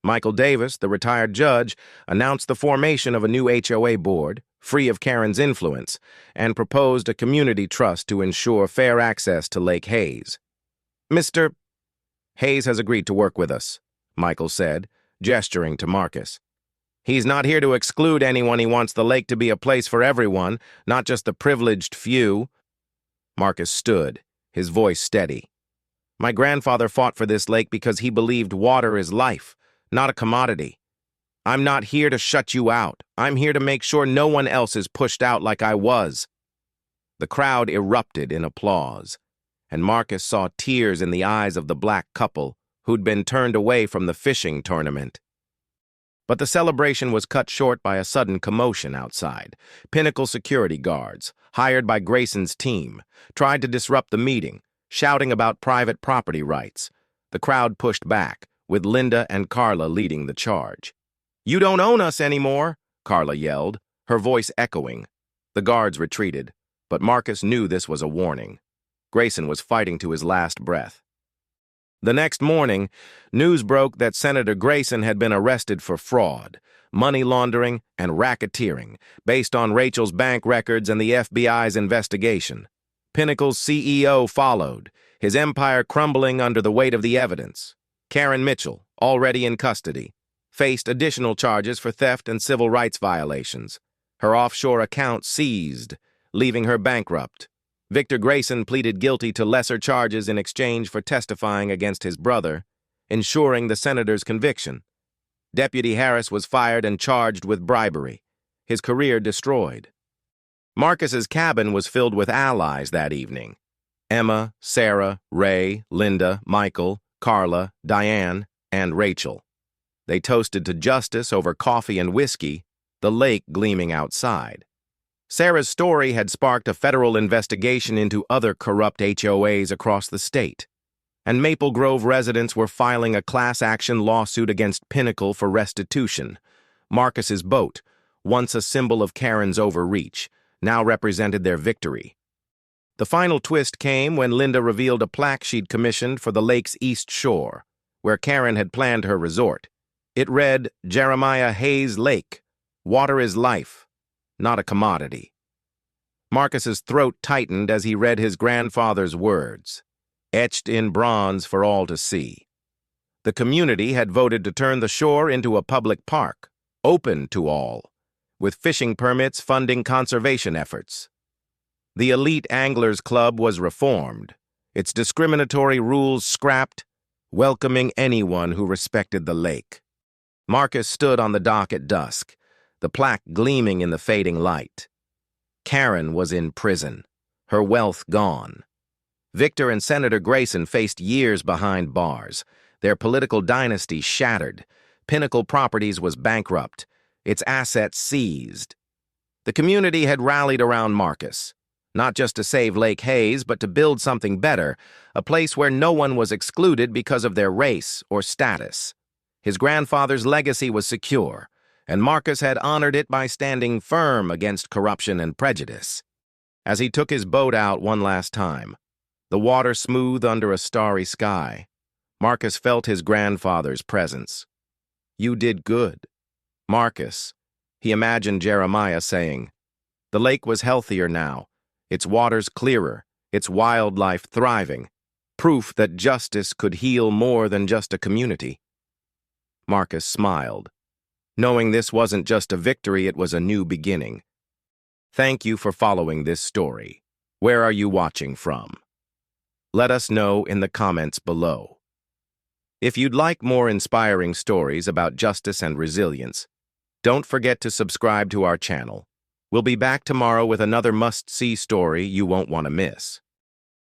Michael Davis, the retired judge, announced the formation of a new HOA board, free of Karen's influence, and proposed a community trust to ensure fair access to Lake Hayes. "Mr. Hayes has agreed to work with us," Michael said, gesturing to Marcus. "He's not here to exclude anyone. He wants the lake to be a place for everyone, not just the privileged few." Marcus stood, his voice steady. "My grandfather fought for this lake because he believed water is life, not a commodity. I'm not here to shut you out. I'm here to make sure no one else is pushed out like I was." The crowd erupted in applause, and Marcus saw tears in the eyes of the black couple who'd been turned away from the fishing tournament. But the celebration was cut short by a sudden commotion outside. Pinnacle security guards, hired by Grayson's team, tried to disrupt the meeting, shouting about private property rights. The crowd pushed back, with Linda and Carla leading the charge. "You don't own us anymore," Carla yelled, her voice echoing. The guards retreated, but Marcus knew this was a warning. Grayson was fighting to his last breath. The next morning, news broke that Senator Grayson had been arrested for fraud, money laundering, and racketeering, based on Rachel's bank records and the FBI's investigation. Pinnacle's CEO followed, his empire crumbling under the weight of the evidence. Karen Mitchell, already in custody, faced additional charges for theft and civil rights violations. Her offshore account seized, leaving her bankrupt. Victor Grayson pleaded guilty to lesser charges in exchange for testifying against his brother, ensuring the senator's conviction. Deputy Harris was fired and charged with bribery, his career destroyed. Marcus's cabin was filled with allies that evening. Emma, Sarah, Ray, Linda, Michael, Carla, Diane, and Rachel. They toasted to justice over coffee and whiskey, the lake gleaming outside. Sarah's story had sparked a federal investigation into other corrupt HOAs across the state, and Maple Grove residents were filing a class-action lawsuit against Pinnacle for restitution. Marcus's boat, once a symbol of Karen's overreach, now represented their victory. The final twist came when Linda revealed a plaque she'd commissioned for the lake's east shore, where Karen had planned her resort. It read, "Jeremiah Hayes Lake. Water is life, not a commodity." Marcus's throat tightened as he read his grandfather's words, etched in bronze for all to see. The community had voted to turn the shore into a public park, open to all, with fishing permits funding conservation efforts. The elite anglers club was reformed, its discriminatory rules scrapped, welcoming anyone who respected the lake. Marcus stood on the dock at dusk, the plaque gleaming in the fading light. Karen was in prison, her wealth gone. Victor and Senator Grayson faced years behind bars, their political dynasty shattered. Pinnacle Properties was bankrupt, its assets seized. The community had rallied around Marcus, not just to save Lake Hayes, but to build something better, a place where no one was excluded because of their race or status. His grandfather's legacy was secure, and Marcus had honored it by standing firm against corruption and prejudice. As he took his boat out one last time, the water smooth under a starry sky, Marcus felt his grandfather's presence. "You did good." Marcus. He imagined Jeremiah saying, "The lake was healthier now, its waters clearer, its wildlife thriving, proof that justice could heal more than just a community." Marcus smiled, knowing this wasn't just a victory, it was a new beginning. Thank you for following this story. Where are you watching from? Let us know in the comments below. If you'd like more inspiring stories about justice and resilience, don't forget to subscribe to our channel. We'll be back tomorrow with another must-see story you won't want to miss.